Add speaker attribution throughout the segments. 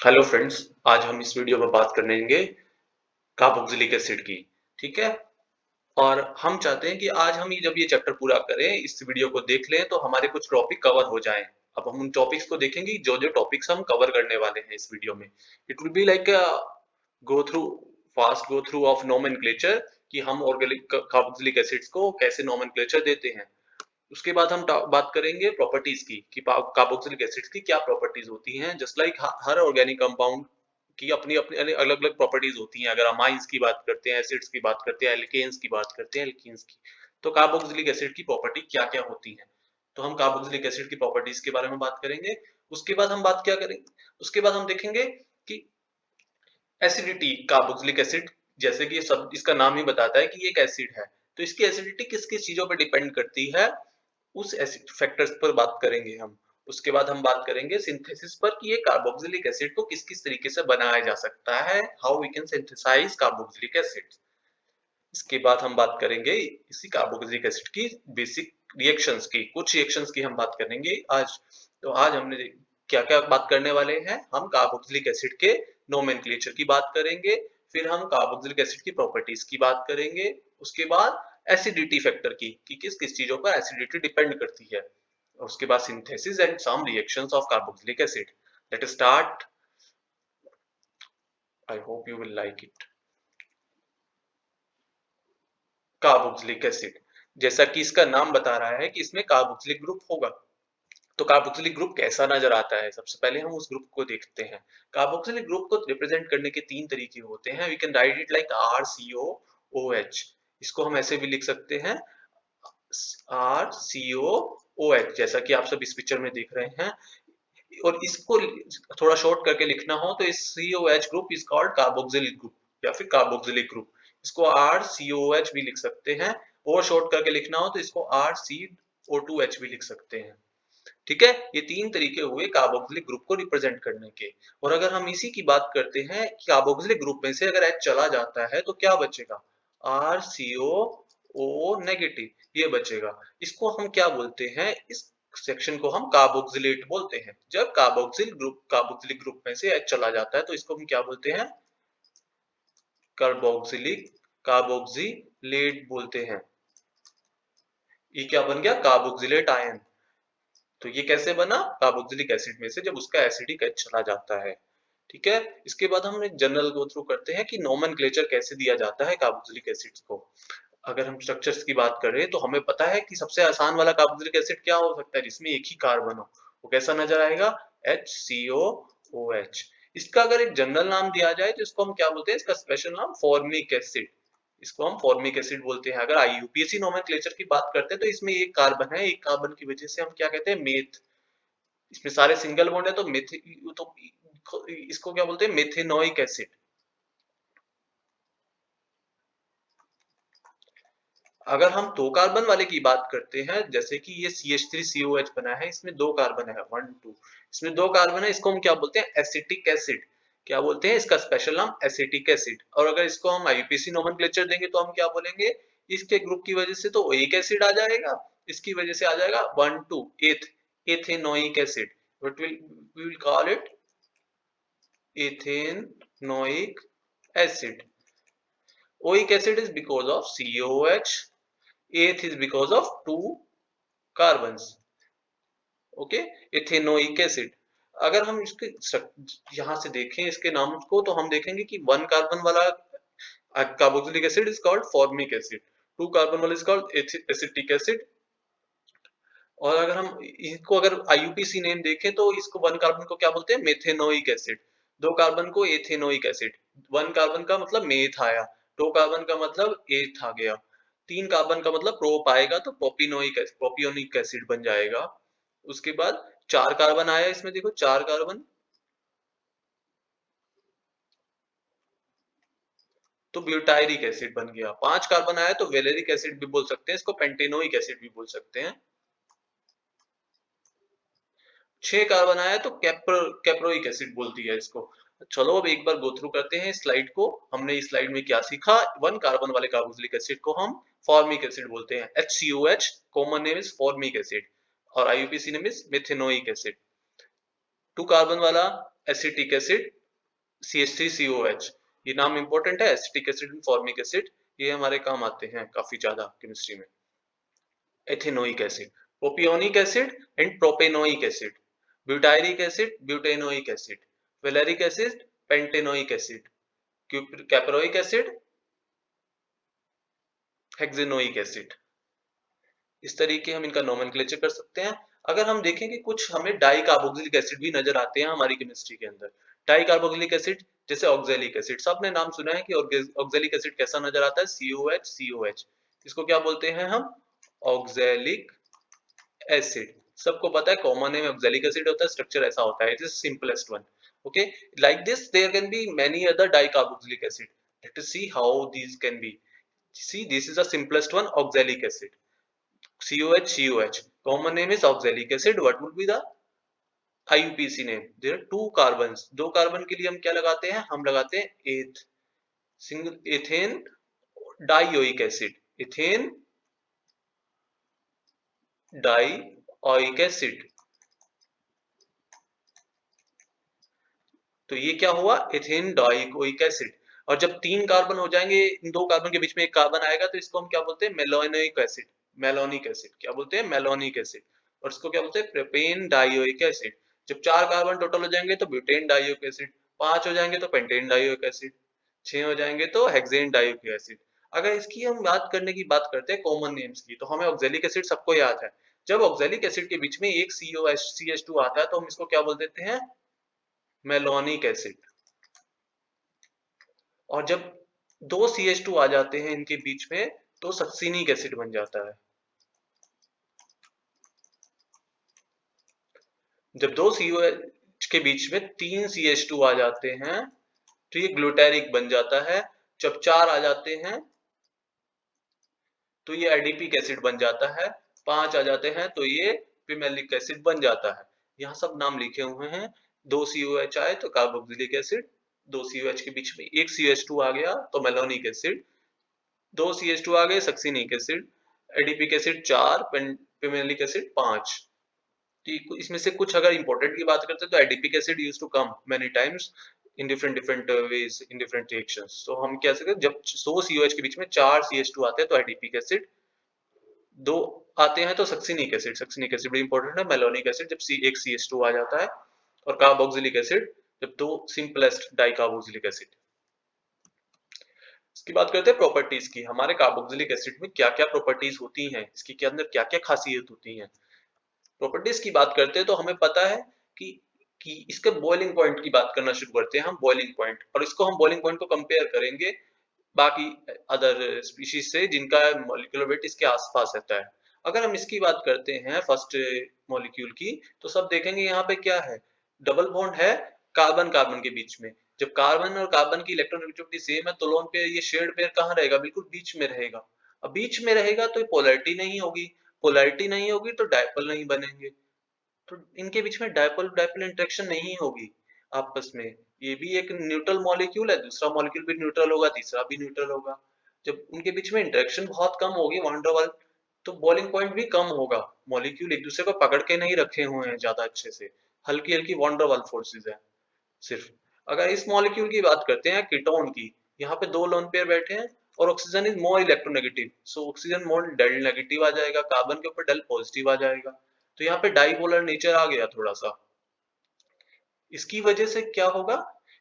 Speaker 1: Hello friends, आज हम इस वीडियो में बात करेंगे कार्बोक्सिलिक एसिड की। ठीक है। और हम चाहते हैं कि आज हम जब ये चैप्टर पूरा करें, इस वीडियो को देख लें तो हमारे कुछ टॉपिक कवर हो जाएं। अब हम उन टॉपिक्स को देखेंगे जो जो टॉपिक्स हम कवर करने वाले हैं इस वीडियो में। It will be like go through fast go through of nomenclature कि हम ऑर्गेनिक कार्बोक्सिलिक एसिड्स को कैसे नोमेनक्लेचर देते हैं। उसके बाद हम बात करेंगे प्रॉपर्टीज की कि कार्बोक्सिलिक एसिड्स की क्या प्रॉपर्टीज होती हैं। जस्ट लाइक हर ऑर्गेनिक कंपाउंड की अपनी अपनी अलग अलग प्रॉपर्टीज होती हैं। अगर हम अमाइंस की बात करते हैं, एसिड्स की बात करते हैं, एल्केन्स की बात करते हैं, एल्कीन्स की, तो कार्बोक्सिलिक एसिड की प्रॉपर्टी क्या क्या होती है। तो हम कार्बोक्सिलिक एसिड की प्रॉपर्टीज के बारे में बात करेंगे। उसके बाद हम बात क्या करेंगे, उसके बाद हम देखेंगे कि एसिडिटी कार्बोक्सिलिक एसिड, जैसे कि सब इसका नाम ही बताता है कि ये एक एसिड है, तो इसकी एसिडिटी किस किस चीजों पर डिपेंड करती है, उस एसिड फैक्टर्स पर बात करेंगे हम। उसके बाद हम बात करेंगे सिंथेसिस पर कि ये कार्बोक्सिलिक एसिड को किस किस तरीके से बनाया जा सकता है, how we can synthesise carboxylic acid. इसके बाद हम बात करेंगे इसी कार्बोक्सिलिक एसिड की बेसिक रिएक्शंस की, कुछ रिएक्शंस की हम बात करेंगे आज। तो आज हमने क्या क्या बात करने वाले हैं, हम कार्बोक्सिलिक एसिड के नोमेनक्लेचर की बात करेंगे, फिर हम कार्बोक्सिलिक एसिड की प्रॉपर्टीज की बात करेंगे, उसके बाद एसिडिटी फैक्टर की कि किस किस चीजों पर एसिडिटी डिपेंड करती है, उसके बाद synthesis and some reactions of carboxylic acid. Let us start. I hope you will like it. Carboxylic acid, जैसा कि इसका नाम बता रहा है कि इसमें कार्बोक्सिलिक ग्रुप होगा। तो कार्बोक्सिलिक ग्रुप कैसा नजर आता है, सबसे पहले हम उस ग्रुप को देखते हैं। कार्बोक्सिलिक ग्रुप को रिप्रेजेंट करने के तीन तरीके होते हैं। We can write it like RCOOH। इसको हम ऐसे भी लिख सकते हैं RCOOH, जैसा कि आप सब इस पिक्चर में देख रहे हैं। और इसको थोड़ा शॉर्ट करके लिखना हो तो इस COH group is called carboxylic group या फिर कार्बोक्सिलिक ग्रुप। इसको RCOH भी लिख सकते हैं, और शॉर्ट करके लिखना हो तो इसको RCO2H भी लिख सकते हैं। ठीक है, ये तीन तरीके हुए कार्बोक्सिलिक ग्रुप को रिप्रेजेंट करने के। और अगर हम इसी की बात करते हैं कि कार्बोक्सिलिक ग्रुप में से अगर H चला जाता है तो क्या बचेगा, RCOO नेगेटिव, ये बचेगा। इसको हम क्या बोलते हैं, इस सेक्शन को हम कार्बोक्सिलेट बोलते हैं। जब कार्बोक्सिलिक ग्रुप में से H चला जाता है तो इसको हम क्या बोलते हैं, कार्बोक्सिलेट बोलते हैं। ये क्या बन गया, कार्बोक्सिलेट आयन। तो ये कैसे बना, कार्बोक्सिलिक एसिड में से जब उसका एसिडिक एच चला जाता है। ठीक है। इसके बाद हम एक जनरल गो थ्रू करते हैं कि नोमेनक्लेचर कैसे दिया जाता है कार्बोक्सिलिक एसिड्स को। अगर हम स्ट्रक्चर्स की बात करें तो हमें पता है कि सबसे आसान वाला कार्बोक्सिलिक एसिड क्या हो सकता है, जिसमें एक ही कार्बन हो। वो कैसा नजर आएगा, HCOOH। इसका अगर एक जनरल नाम दिया जाए तो इसको हम क्या बोलते हैं, इसका स्पेशल नाम फॉर्मिक एसिड। इसको हम फॉर्मिक एसिड बोलते हैं। अगर IUPAC नोमेनक्लेचर की बात करते हैं तो इसमें एक कार्बन है, एक कार्बन की वजह से हम क्या कहते हैं, मेथ। इसमें सारे सिंगल बॉन्ड है तो इसको क्या बोलते हैं, मेथेनोइक एसिड। अगर हम दो कार्बन वाले की बात करते हैं, जैसे कि ये CH3COH बना है, इसमें दो कार्बन है, 1 2, इसमें दो कार्बन है, इसको हम क्या बोलते हैं, एसिटिक एसिड। क्या बोलते हैं, इसका स्पेशल नाम एसिटिक एसिड। और अगर इसको हम IUPAC नोमेनक्लेचर देंगे तो हम क्या बोलेंगे, इसके ग्रुप की वजह से तो एक एसिड आ जाएगा, इसकी वजह से आ जाएगा 1 2 ethanoic acid. What we will call it ethanoic acid. Oic acid is because of COH, eth is because of two carbons. Okay, ethanoic acid. अगर हम इसके यहां से देखें इसके नाम को तो हम देखेंगे कि वन कार्बन वाला carboxylic acid is called formic acid, two carbon वाला इज कॉल्ड एसिटिक एसिड। और अगर हम इसको अगर IUPAC नेम देखें तो इसको वन कार्बन को क्या बोलते हैं, मेथेनोइक एसिड। दो कार्बन को एथेनोइक एसिड। वन कार्बन का मतलब मेथ आया, दो कार्बन का मतलब एथ आ गया, तीन कार्बन का मतलब प्रोप आएगा तो प्रोपियोनिक एसिड बन जाएगा। उसके बाद चार कार्बन आया, इसमें देखो चार कार्बन तो ब्यूटायरिक एसिड बन गया। पांच कार्बन आया तो वेलेरिक एसिड भी बोल सकते हैं, इसको पेंटेनोइक एसिड भी बोल सकते हैं। छह कार्बन आया तो कैप्रोइक एसिड बोलती है इसको। चलो अब एक बार गो थ्रू करते हैं इस स्लाइड को। हमने इस स्लाइड में क्या सीखा, वन कार्बन वाले कार्बोक्सिलिक एसिड को हम फॉर्मिक एसिड बोलते हैं, HCOH common name is formic acid, और IUPAC name is methanoic acid. Two carbon वाला एसिटिक एसिड CH3COH। ये नाम इंपॉर्टेंट है, acetic acid and formic acid, ये हमारे काम आते हैं काफी ज्यादा केमिस्ट्री में। Ethanoic acid, propionic acid and propanoic acid, butyric acid, butanoic acid, valeric acid, pentanoic acid, caproic acid, hexanoic acid. इस तरीके हम इनका नोमेनक्लेचर कर सकते हैं। अगर हम देखें कि कुछ हमें डाई कार्बोक्सिलिक एसिड भी नजर आते हैं हमारी केमिस्ट्री के अंदर। डाई कार्बोक्सिलिक एसिड जैसे ऑक्जेलिक एसिड, सबने नाम सुना है कि ऑक्जेलिक एसिड कैसा नजर आता है, COH COH। इसको क्या बोलते हैं हम, ऑक्जेलिक एसिड। सबको पता है कॉमन नेम ऑक्जेलिक एसिड होता है, स्ट्रक्चर ऐसा होता है, it is simplest one. Okay, like this there can be many other di carboxylic acid, let us see how these can be। see, this is the simplest one, oxalic acid, COH COH, common name is oxalic acid। what would be the IUPAC name? there are two carbons, दो carbon के लिए हम क्या लगाते हैं, हम लगाते हैं एथ, single ethane dioic acid, ethane dioic acid. तो ये क्या हुआ, इथेन डाइओइक एसिड। और जब तीन कार्बन हो जाएंगे, इन दो कार्बन के बीच में एक कार्बन आएगा, तो इसको हम क्या बोलते हैं, मेलोनिक एसिड। मेलोनिक एसिड क्या बोलते हैं, मेलोनिक एसिड। और इसको क्या बोलते हैं, प्रोपेन डाइओइक एसिड। जब चार कार्बन टोटल हो जाएंगे तो ब्यूटेन डाइओइक एसिड, पांच हो जाएंगे तो पेंटेन डाइओइक एसिड, छह हो जाएंगे तो हेक्सेन डाइओइक एसिड। अगर इसकी हम बात करते हैं कॉमन नेम्स की, तो हमें ऑक्जेलिक एसिड सबको याद है। जब ऑक्जेलिक एसिड के बीच में एक COH CH2 आता है, तो हम इसको क्या बोल देते हैं, मेलोनिक एसिड। और जब दो CH2 आ जाते हैं इनके बीच में, तो सक्सीनिक एसिड बन जाता है। जब दो COH के बीच में तीन CH2 आ जाते हैं, तो ये ग्लूटेरिक बन जाता है। जब चार आ जाते हैं तो ये एडिपिक एसिड बन जाता है। पांच आ जाते हैं तो ये पिमेलिक एसिड बन जाता है। यहाँ सब नाम लिखे हुए हैं। दो COH आए तो कार्बोक्सिलिक एसिड, दो COH के बीच में एक CH2 आ गया तो मेलोनिक एसिड, दो CH2 आ गए सक्सीनिक एसिड, एडिपिक एसिड चार, पिमेलिक एसिड पांच। इसमें से कुछ अगर इंपॉर्टेंट की बात करते हैं तो adipic acid used to come many times in different different ways in different reactions. तो हम क्या सकते हैं, जब 100 COH के बीच में चार CH2 आते हैं तो एडिपिक एसिड, दो आते हैं तो सक्सीनिक एसिड। सक्सीनिक एसिड भी इंपॉर्टेंट है। मेलोनिक एसिड जब एक CH2 आ जाता है, और कार्बोक्सिलिक एसिड जब दो सिंपलेस्ट डाइकार्बोक्सिलिक एसिड। इसकी बात करते हैं प्रॉपर्टीज की। हमारे कार्बोक्सिलिक एसिड में क्या क्या प्रॉपर्टीज होती हैं, इसके के अंदर क्या क्या खासियत होती हैं। प्रॉपर्टीज की बात करते हैं तो हमें पता है कि इसके बॉइलिंग पॉइंट की बात करना शुरू करते हैं हम, बॉइलिंग पॉइंट। और इसको हम बॉइलिंग पॉइंट को कंपेयर करेंगे बाकी अदर स्पीशीज से जिनका मॉलिक्यूलर वेट इसके आसपास रहता है। अगर हम इसकी बात करते हैं फर्स्ट मॉलिक्यूल की, तो सब देखेंगे यहाँ पे क्या है, डबल बॉन्ड है कार्बन कार्बन के बीच में। जब कार्बन और कार्बन की इलेक्ट्रोनेगेटिविटी सेम है, तो लोन पेयर ये शेड पेयर कहाँ रहेगा, बिल्कुल बीच में रहेगा। अब बीच में रहेगा तो पोलैरिटी नहीं होगी, पोलैरिटी नहीं होगी तो डायपोल नहीं बनेंगे, तो इनके बीच में डायपोल डायपोल इंटरेक्शन नहीं होगी आपस में। ये भी एक न्यूट्रल मॉलिक्यूल है, दूसरा मॉलिक्यूल भी न्यूट्रल होगा, तीसरा भी न्यूट्रल होगा। जब उनके बीच में इंटरेक्शन बहुत कम होगी वन टू वन, तो बॉइलिंग पॉइंट भी कम होगा। मॉलिक्यूल एक दूसरे को पकड़ के नहीं रखे हुए हैं ज्यादा अच्छे से, हल्की हल्की वन टू वन फोर्सेज है सिर्फ। अगर इस मॉलिक्यूल की बात करते हैं कीटोन की, यहाँ पे दो लोन पेयर बैठे हैं और oxygen is more electronegative, so oxygen more del negative आ जाएगा, कार्बन के ऊपर डेल पॉजिटिव आ जाएगा। तो यहाँ पे डाइपोलर नेचर आ गया थोड़ा सा। इसकी वजह से क्या होगा,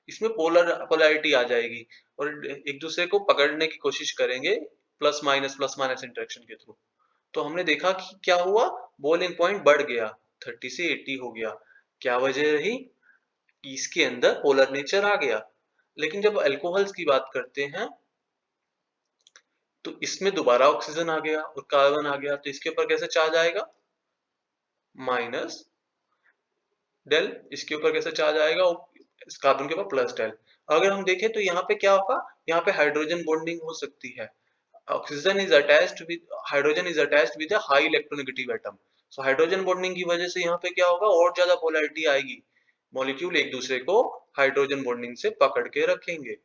Speaker 1: इसमें पोलैरिटी आ जाएगी और एक दूसरे को पकड़ने की कोशिश करेंगे प्लस माइनस इंटरेक्शन के थ्रू। तो हमने देखा कि क्या हुआ, बॉइलिंग पॉइंट बढ़ गया, 30 से 80 हो गया। क्या वजह रही, इसके अंदर पोलर नेचर आ गया। लेकिन जब अल्कोहल्स की बात करते हैं तो इसमें दोबारा ऑक्सीजन आ गया और कार्बन आ गया, तो इसके ऊपर कैसे चार्ज आएगा, माइनस डेल। इसके ऊपर कैसे चार्ज आएगा, इस कार्बन के ऊपर प्लस डेल। अगर हम देखें तो यहाँ पे क्या होगा, यहाँ पे हाइड्रोजन बॉन्डिंग हो सकती है। Oxygen is attached with, hydrogen is attached with a high electronegative atom. So hydrogen bonding की वजह से यहाँ पे क्या होगा, और ज्यादा पोलैरिटी आएगी, मॉलिक्यूल एक दूसरे को हाइड्रोजन बॉन्डिंग से पकड़ के रखेंगे।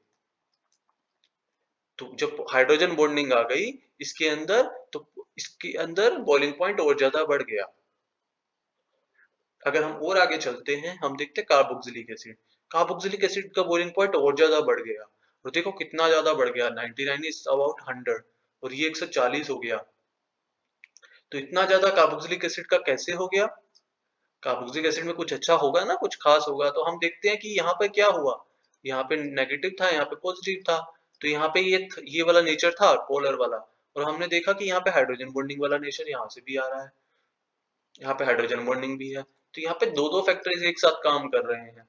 Speaker 1: तो जब हाइड्रोजन बॉन्डिंग आ गई इसके अंदर, तो इसके अंदर बॉइलिंग पॉइंट और ज्यादा बढ़ गया। अगर हम और आगे चलते हैं, हम देखते हैं कार्बोक्सिलिक एसिड। कार्बोक्सिलिक एसिड का बॉइलिंग पॉइंट और ज्यादा बढ़ गया, और देखो कितना ज्यादा बढ़ गया, 99 इज अबाउट 100, और ये 140 हो गया। तो इतना ज्यादा कार्बोक्सिलिक एसिड का कैसे हो गया? कार्बोक्सिलिक एसिड में कुछ अच्छा होगा ना, कुछ खास होगा। तो हम देखते हैं कि यहाँ पे क्या हुआ, यहाँ पे नेगेटिव था, यहाँ पे पॉजिटिव था। तो यहाँ पे ये वाला नेचर था पोलर वाला, और हमने देखा कि यहाँ पे हाइड्रोजन बॉन्डिंग वाला नेचर यहाँ से भी आ रहा है, यहाँ पे हाइड्रोजन बॉन्डिंग भी है। तो यहाँ पे दो दो फैक्टर्स एक साथ काम कर रहे हैं,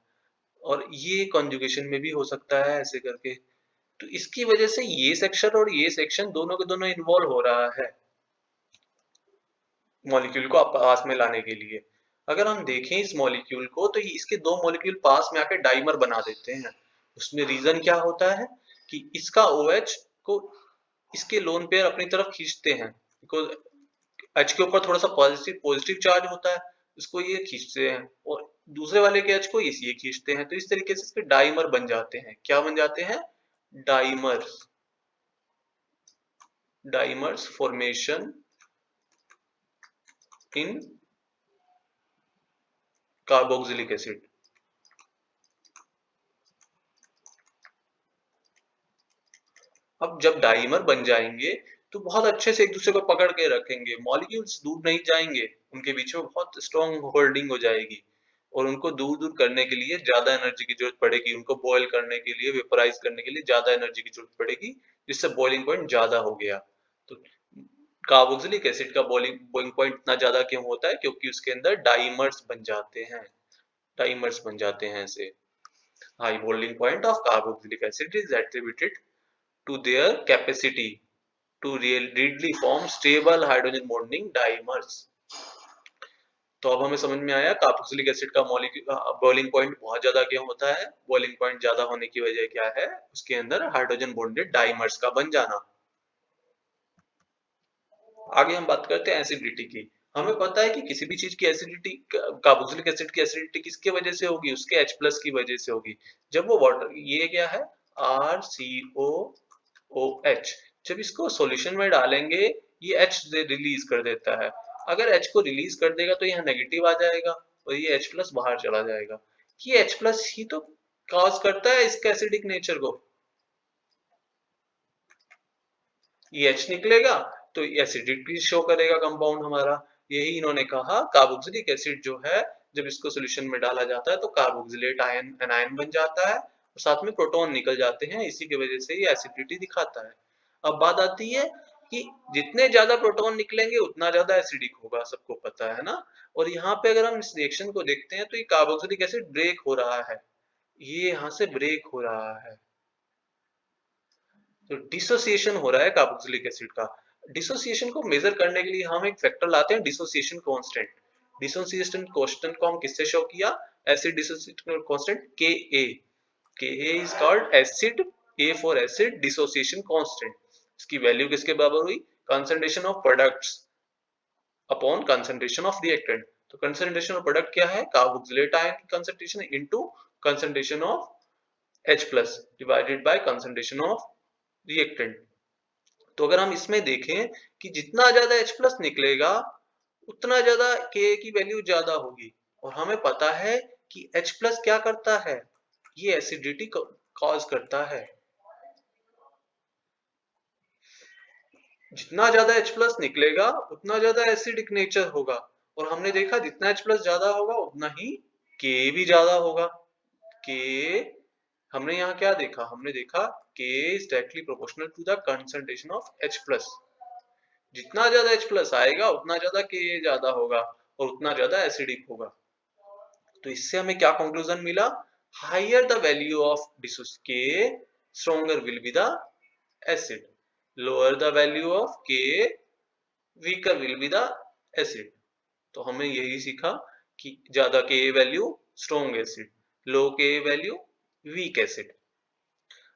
Speaker 1: और ये कॉन्जुगेशन में भी हो सकता है ऐसे करके। तो इसकी वजह से ये सेक्शन और ये सेक्शन दोनों के दोनों इन्वॉल्व हो रहा है मॉलिक्यूल को पास में लाने के लिए। अगर हम देखें इस मॉलिक्यूल को, तो इसके दो मॉलिक्यूल पास में आके डाइमर बना देते हैं। उसमें रीजन क्या होता है कि इसका OH को इसके लोन पेयर अपनी तरफ खींचते हैं, बिकॉज H के ऊपर थोड़ा सा पॉजिटिव पॉजिटिव चार्ज होता है, इसको ये खींचते हैं, और दूसरे वाले के H को ये खींचते हैं। तो इस तरीके से इसके डाइमर बन जाते हैं। क्या बन जाते हैं? डाइमर्स। डाइमर्स फॉर्मेशन इन कार्बोक्सिलिक एसिड। अब जब डाइमर बन जाएंगे तो बहुत अच्छे से एक दूसरे को पकड़ के रखेंगे, मॉलिक्यूल्स दूर नहीं जाएंगे, उनके बीच में बहुत स्ट्रॉन्ग होल्डिंग हो जाएगी, और उनको दूर दूर करने के लिए ज्यादा एनर्जी की जरूरत पड़ेगी, उनको बॉयल करने के लिए, वेपराइज करने के लिए ज्यादा एनर्जी की जरूरत पड़ेगी, जिससे बॉइलिंग पॉइंट ज्यादा हो गया। तो कार्बोक्सिलिक एसिड का बॉइलिंग पॉइंट इतना ज्यादा क्यों होता है? क्योंकि उसके अंदर डाइमर्स बन जाते हैं, डाइमर्स बन जाते हैं ऐसे। High boiling point of carboxylic acid is attributed to their capacity to readily form stable hydrogen bonding dimers। तो अब हमें समझ में आया कार्बोक्सिलिक एसिड का बॉइलिंग पॉइंट बहुत ज्यादा क्यों होता है। बॉइलिंग पॉइंट ज्यादा होने की वजह क्या है? उसके अंदर हाइड्रोजन बॉन्डेड डाइमर्स का बन जाना। आगे हम बात करते हैं एसिडिटी की। हमें पता है कि किसी भी चीज की एसिडिटी, कार्बोक्सिलिक एसिड की एसिडिटी किसके वजह से होगी? उसके H+ की वजह से होगी। जब वो वाटर, ये क्या है? RCOOH, जब इसको सॉल्यूशन में डालेंगे ये H रिलीज कर देता है। अगर H को रिलीज कर देगा तो यहाँ नेगेटिव आ जाएगा, और ये H+ बाहर चला जाएगा। ये H+ ही तो कॉज करता है इसका एसिडिक नेचर को। ये H निकलेगा तो एसिडिटी शो करेगा कंपाउंड हमारा। यही इन्होंने कहा कार्बोक्सिलिक एसिड जो है, जब इसको सॉल्यूशन में डाला जाता है तो कार्बोक्सिलेट आयन बन जाता है, और साथ में प्रोटॉन निकल जाते हैं, इसी की वजह से ये एसिडिटी दिखाता है। अब बात आती है कि जितने ज्यादा प्रोटॉन निकलेंगे उतना ज्यादा एसिडिक होगा, सबको पता है ना। और यहाँ पे अगर हम इस रिएक्शन को देखते हैं तो ये कार्बोक्सिलिक एसिड ब्रेक हो रहा है, ये यहाँ से ब्रेक हो रहा है, तो डिसोसिएशन हो रहा है कार्बोक्सिलिक एसिड का। डिसोसिएशन को मेजर करने के लिए हम एक फैक्टर लाते हैं, डिसोसिएशन कांस्टेंट। डिसोसिएशन कांस्टेंट को हम किससे शो किया? Acid dissociation constant Ka। Ka is called acid, A for acid dissociation constant. इसकी वैल्यू किसके बराबर हुई? Concentration of products upon concentration of reactant. तो कंसंट्रेशन ऑफ प्रोडक्ट क्या है? कार्बोक्सिलेट आयन की concentration into concentration of H+ divided by concentration of reactant. तो अगर हम इसमें देखें कि जितना ज्यादा H+ निकलेगा उतना ज्यादा Ka की वैल्यू ज्यादा होगी, और हमें पता है कि H+ क्या करता है? ये एसिडिटी कॉज करता है। जितना ज्यादा H+ निकलेगा उतना ज्यादा एसिडिक नेचर होगा, और हमने देखा जितना H+ ज्यादा होगा उतना ही Ka भी ज्यादा होगा। Ka, हमने यहाँ क्या देखा? हमने देखा Ka is directly proportional to the concentration of H+। जितना ज्यादा H+ आएगा उतना ज्यादा Ka ज्यादा होगा, और उतना ज्यादा एसिडिक होगा। तो इससे हमें क्या कंक्लूजन मिला? Higher the value of Ka, stronger will be the acid, lower the value of Ka, weaker will be the acid। तो हमें यही सीखा कि ज्यादा Ka वैल्यू स्ट्रॉन्ग एसिड, लो Ka वैल्यू वीक एसिड।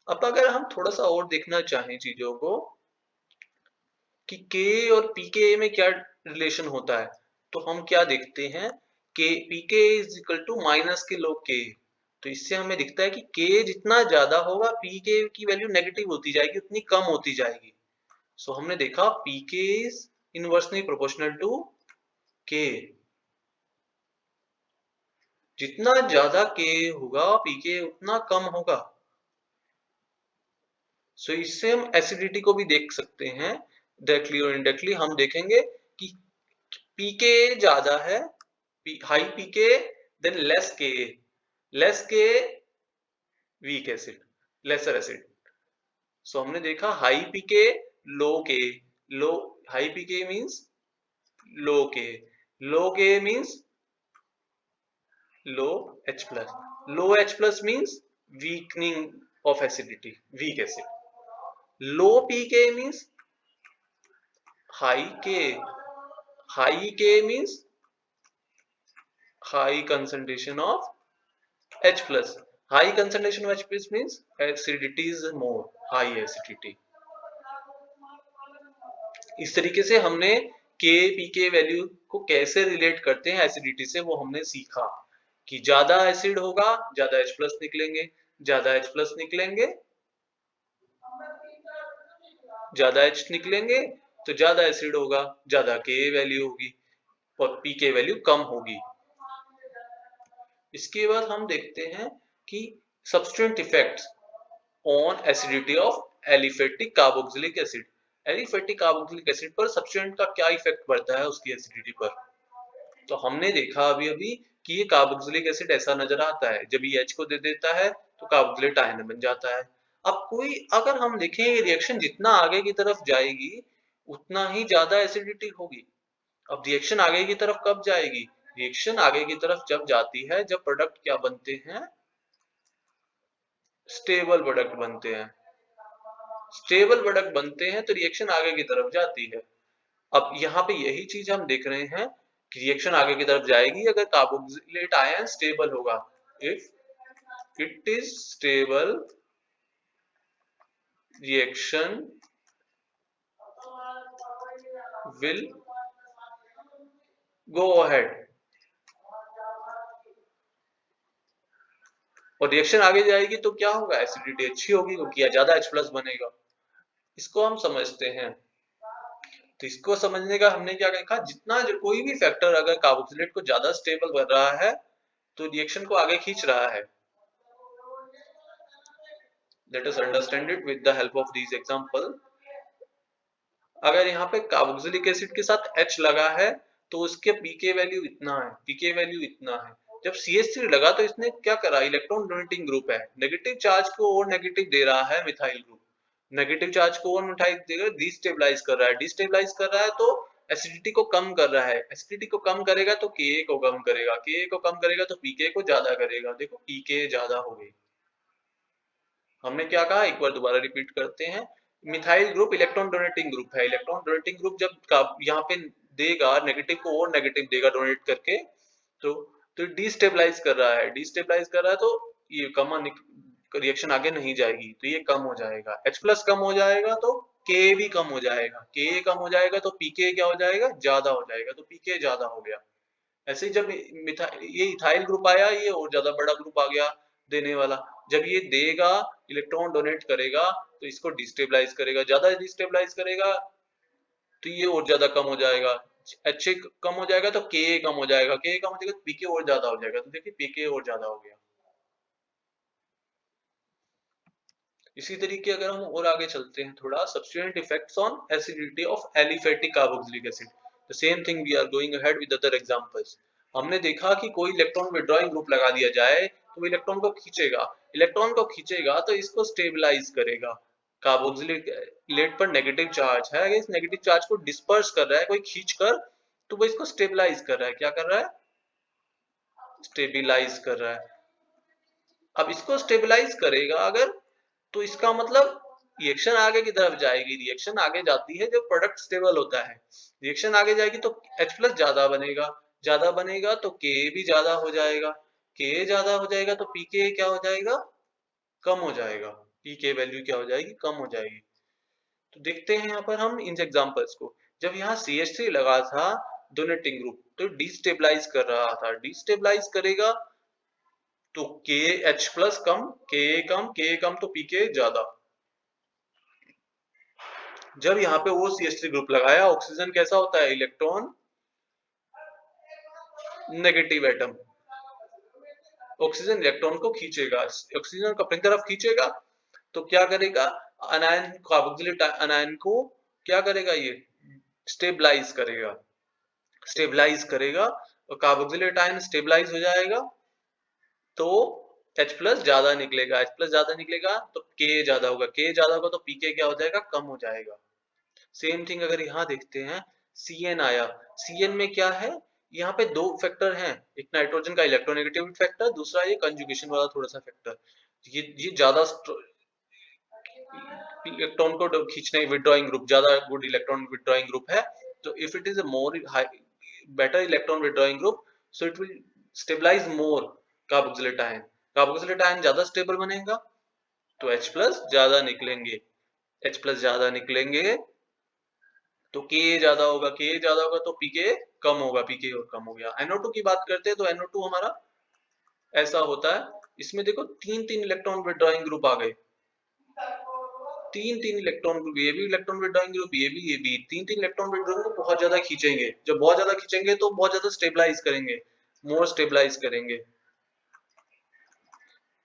Speaker 1: अब अगर हम थोड़ा सा और देखना चाहें चीजों को कि Ka और pKa में क्या रिलेशन होता है, तो हम क्या देखते हैं कि pKa is equal to minus के log Ka। तो इससे हमें दिखता है कि Ka जितना ज्यादा होगा pKa की वैल्यू नेगेटिव होती जाएगी, उतनी कम होती जाएगी। सो हमने देखा pKa is inversely proportional to Ka। जितना ज्यादा Ka होगा pK उतना कम होगा। सो इससे हम एसिडिटी को भी देख सकते हैं, डायरेक्टली और इनडायरेक्टली हम देखेंगे कि pK ज्यादा है, high pK then less Ka, less Ka weak acid, lesser acid. So हमने देखा high pK low Ka, low high pK means low Ka, low Ka means low H plus, low H plus means weakening of acidity, weak acid. Low pK means high K, high K means high concentration of H plus, high concentration of H plus means acidity is more, high acidity. इस तरीके से हमने K pK value को कैसे relate करते हैं acidity से वो हमने सीखा कि ज्यादा एसिड होगा ज्यादा H प्लस निकलेंगे, ज्यादा H प्लस निकलेंगे, ज्यादा H निकलेंगे तो ज्यादा एसिड होगा, ज्यादा Ka वैल्यू होगी और pK वैल्यू कम होगी। इसके बाद हम देखते हैं कि substituent effects on acidity of aliphatic carboxylic acid. Aliphatic carboxylic acid पर सब्स्टिट्यूएंट का क्या इफेक्ट पड़ता है उसकी एसिडिटी पर। तो हमने देखा अभी अभी कि ये कार्बोक्सिलिक एसिड ऐसा नजर आता है, जब ये H को दे देता है तो कार्बोक्सिलेट आयन बन जाता है। अब कोई अगर हम देखें ये रिएक्शन जितना आगे की तरफ जाएगी उतना ही ज्यादा एसिडिटी होगी। अब रिएक्शन आगे की तरफ कब जाएगी? रिएक्शन आगे की तरफ जब जाती है जब प्रोडक्ट क्या बनते हैं, स्टेबल प्रोडक्ट बनते हैं। स्टेबल प्रोडक्ट बनते हैं तो रिएक्शन आगे की तरफ जाती है। अब यहाँ पे यही चीज हम देख रहे हैं कि रिएक्शन आगे की तरफ जाएगी अगर कार्बोक्सिलेट आयन स्टेबल होगा। If it is stable reaction will go ahead, और रिएक्शन आगे जाएगी तो क्या होगा, एसिडिटी अच्छी होगी क्योंकि ज्यादा H प्लस बनेगा। इसको हम समझते हैं। तो इसको समझने का हमने क्या देखा, जितना जो कोई भी फैक्टर अगर कार्बोक्सिलेट को ज्यादा स्टेबल बन रहा है तो रिएक्शन को आगे खींच रहा है। Let us understand it with the help of these example. अगर यहाँ पे कार्बोक्सिलिक एसिड के साथ H लगा है तो उसके pK वैल्यू इतना है, pK वैल्यू इतना है। जब CH3 लगा तो इसने क्या करा, इलेक्ट्रॉन डोनेटिंग ग्रुप है, नेगेटिव चार्ज को और नेगेटिव दे रहा है मिथाइल ग्रुप, नेगेटिव चार्ज को और मिथाइल देकर डिस्टेबलाइज कर रहा है, डिस्टेबलाइज कर रहा है तो एसिडिटी को कम कर रहा है, एसिडिटी को कम करेगा तो Ka को कम करेगा, Ka को कम करेगा तो pK को ज्यादा करेगा। देखो pK ज्यादा हो गई। हमने क्या कहा, एक बार दोबारा रिपीट करते हैं। Methyl group electron donating group है, इलेक्ट्रॉन डोनेटिंग ग्रुप जब यहाँ पे देगा नेगेटिव को और नेगेटिव देगा डोनेट करके तो डिस्टेबलाइज कर रहा है, डिस्टेबलाइज कर रहा है तो ये कम रिएक्शन आगे नहीं जाएगी तो ये कम हो जाएगा, H प्लस कम हो जाएगा तो Ka भी कम हो जाएगा, Ka कम हो जाएगा तो pK क्या हो जाएगा, ज्यादा हो जाएगा, तो pK ज्यादा हो गया। ऐसे ही जब ये इथाइल ग्रुप आया ये और ज्यादा बड़ा ग्रुप आ गया देने वाला, जब ये देगा इलेक्ट्रॉन डोनेट करेगा तो इसको डिस्टेबलाइज करेगा, ज्यादा डिस्टेबलाइज करेगा तो ये और ज्यादा कम हो जाएगा, H कम हो जाएगा तो Ka कम हो जाएगा, Ka कम हो जाएगा तो pK और ज्यादा हो जाएगा, तो देखिए pK और ज्यादा हो गया। इसी तरीके अगर हम और आगे चलते हैं थोड़ा, substituent effects on acidity of aliphatic carboxylic acid, the same thing we are going ahead with other examples. हमने देखा कि कोई इलेक्ट्रॉन विड्रॉइंग ग्रुप लगा दिया जाए तो वो इलेक्ट्रॉन को खींचेगा, इलेक्ट्रॉन को खींचेगा तो इसको स्टेबलाइज करेगा। कार्बोक्सिलिक लेट पर नेगेटिव चार्ज है, अगर इस नेगेटिव चार्ज को डिस्पर्स कर रहा है कोई खींचकर तो वो इसको स्टेबलाइज कर रहा है, क्या कर रहा है, स्टेबलाइज कर रहा है। अब इसको स्टेबलाइज करेगा अगर तो इसका मतलब रिएक्शन आगे की तरफ जाएगी, रिएक्शन आगे जाती है जब प्रोडक्ट स्टेबल होता है, रिएक्शन आगे जाएगी तो H प्लस ज्यादा बनेगा तो Ka भी ज्यादा हो जाएगा, Ka ज्यादा हो जाएगा तो pK क्या हो जाएगा, कम हो जाएगा, pK वैल्यू क्या हो जाएगी, कम हो जाएगी। तो देखते हैं यहाँ पर हम इन एग्जांपल्स को, जब यहाँ CH3 लगा था डोनेटिंग ग्रुप तो डिस्टेबलाइज कर रहा था, डिस्टेबलाइज करेगा तो KH प्लस कम, Ka कम तो pK ज्यादा। जब यहाँ पे OCH3 ग्रुप लगाया ऑक्सीजन कैसा होता है, electron negative atom, oxygen electron को खींचेगा, ऑक्सीजन को अपनी तरफ खींचेगा तो क्या करेगा, अनायन कार्बोक्सिलिक अनायन को क्या करेगा, ये स्टेबलाइज करेगा, स्टेबलाइज करेगा और कार्बोक्सिलेट आयन स्टेबलाइज हो जाएगा तो H प्लस ज्यादा निकलेगा, H प्लस ज्यादा निकलेगा तो K ज्यादा होगा, K ज्यादा होगा तो Pk क्या हो जाएगा, कम हो जाएगा। सेम थिंग अगर यहाँ देखते हैं Cn आया, Cn में क्या है, यहाँ पे दो फैक्टर हैं, एक नाइट्रोजन का इलेक्ट्रोनेगेटिविटी फैक्टर, दूसरा ये कंजुगेशन वाला थोड़ा सा फैक्टर, ये ज्यादा इलेक्ट्रॉन को खींचने विड्रॉइंग ग्रुप, ज्यादा गुड इलेक्ट्रॉन विड्रॉइंग ग्रुप है, तो if it is a more better electron withdrawing group, so it will stabilize more carboxylate ion, carboxylate ion ज्यादा स्टेबल बनेगा तो H प्लस ज्यादा निकलेंगे, H प्लस ज्यादा निकलेंगे तो Ka ज्यादा होगा, Ka ज्यादा होगा तो Pk कम होगा, Pk और कम हो गया। NO2 की बात करते हैं तो NO2 हमारा ऐसा होता है, इसमें देखो तीन तीन इलेक्ट्रॉन विड्रॉइंग ग्रुप आ गए, तीन तीन इलेक्ट्रॉन ग्रुप, ये भी इलेक्ट्रॉन विड्रॉइंग ग्रुप, ये भी तीन तीन इलेक्ट्रॉन विड्रॉइंग ग्रुप बहुत ज्यादा खींचेंगे, जब बहुत ज्यादा खींचेंगे तो बहुत ज्यादा स्टेबलाइज करेंगे, मोर स्टेबलाइज करेंगे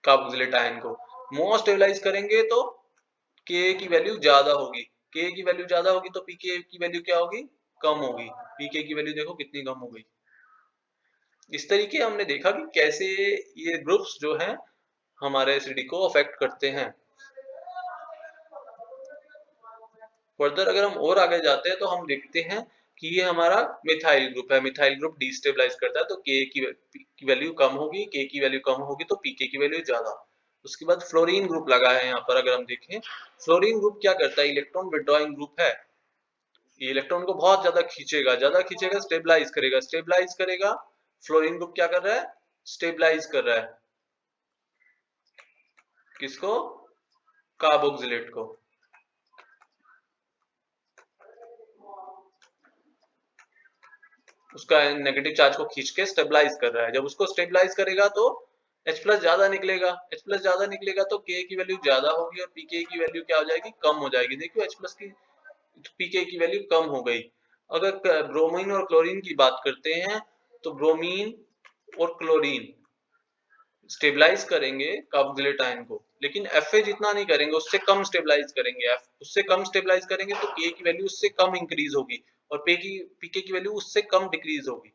Speaker 1: कार्बोक्सिलेट आयन को, मोर स्टेबलाइज करेंगे तो Ka की वैल्यू ज्यादा होगी, Ka की वैल्यू ज्यादा होगी तो Pk की वैल्यू क्या होगी, कम होगी, Pk की वैल्यू देखो कितनी कम हो गई। इस तरीके हमने देखा कि कैसे ये ग्रुप्स जो हैं हमारे एसिडिटी को अफेक्ट करते हैं। फर्दर अगर हम और आगे जाते हैं तो हम देखते हैं कि ये हमारा मिथाइल ग्रुप है, मिथाइल ग्रुप डिस्टेबलाइज करता है तो K की वैल्यू कम होगी, K की वैल्यू कम होगी तो Pk की वैल्यू ज्यादा। उसके बाद फ्लोरीन ग्रुप लगा है यहाँ पर, अगर हम देखें फ्लोरीन ग्रुप क्या करता है, इलेक्ट्रॉन विड्रॉइंग ग्रुप है, ये इलेक्ट्रॉन को बहुत ज्यादा खींचेगा, स्टेबलाइज करेगा, स्टेबलाइज करेगा, फ्लोरीन ग्रुप क्या कर रहा है, स्टेबलाइज कर रहा है किसको, कार्बोक्सिलेट को। उसका नेगेटिव चार्ज को खींच के स्टेबलाइज कर रहा है, जब उसको स्टेबलाइज करेगा तो H प्लस ज्यादा निकलेगा, H प्लस ज्यादा निकलेगा तो K की वैल्यू ज्यादा होगी और Pk की वैल्यू क्या हो जाएगी, कम हो जाएगी। देखियो H प्लस की Pk की वैल्यू कम हो गई। अगर ब्रोमीन और क्लोरीन की बात करते हैं तो ब्रोमीन और क्लोरीन स्टेबलाइज करेंगे कार्बोक्सिलेट आयन को, लेकिन Fa जितना नहीं करेंगे, उससे कम स्टेबलाइज करेंगे, उससे कम स्टेबलाइज करेंगे तो K की वैल्यू उससे कम इंक्रीज होगी और Pk की वैल्यू उससे कम डिक्रीज होगी।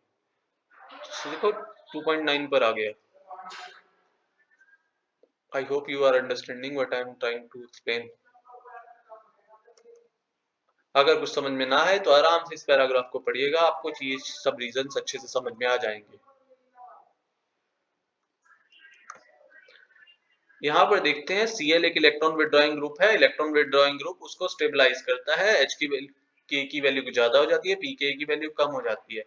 Speaker 1: देखो 2.9 पर आ गया। I hope you are understanding what I am trying to explain. अगर कुछ समझ में ना आए तो आराम से इस पैराग्राफ को पढ़िएगा, आपको ये सब रीजंस अच्छे से समझ में आ जाएंगे। यहाँ पर देखते हैं Cl एक इलेक्ट्रॉन विड्रॉइंग ग्रुप है, इलेक्ट्रॉन विड्रॉइंग ग्रुप उसको स्टेबलाइज करता है, H की K की वैल्यू ज्यादा हो जाती है, Pk की वैल्यू कम हो जाती है।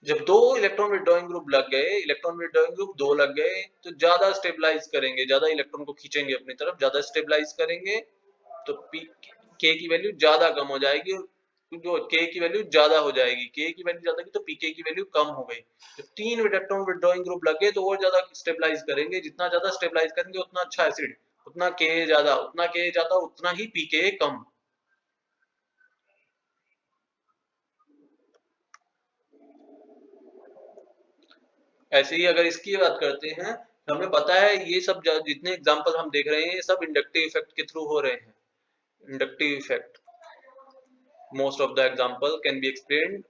Speaker 1: जब दो इलेक्ट्रॉन विड्रॉइंग ग्रुप लग गए, इलेक्ट्रॉन विड्रॉइंग ग्रुप दो लग गए तो ज्यादा स्टेबलाइज करेंगे, ज्यादा इलेक्ट्रॉन को खींचेंगे अपनी तरफ, ज्यादा स्टेबलाइज करेंगे तो K की वैल्यू ज्यादा कम हो जाएगी, जो K की वैल्यू ज्यादा हो जाएगी, K की वैल्यू ज्यादा की तो Pk की वैल्यू कम हो गई। जब तीन इलेक्ट्रॉन विड्रॉइंग ग्रुप लग गए तो और ज्यादा स्टेबलाइज करेंगे, जितना ज्यादा स्टेबलाइज करेंगे उतना अच्छा एसिड, उतना Ka ज्यादा, उतना Ka ज्यादा उतना ही Pk कम। ऐसे ही अगर इसकी बात करते हैं, हमें पता है ये सब जितने एग्जांपल हम देख रहे हैं ये सब इंडक्टिव इफेक्ट के थ्रू हो रहे हैं, inductive effect, most of the example can be explained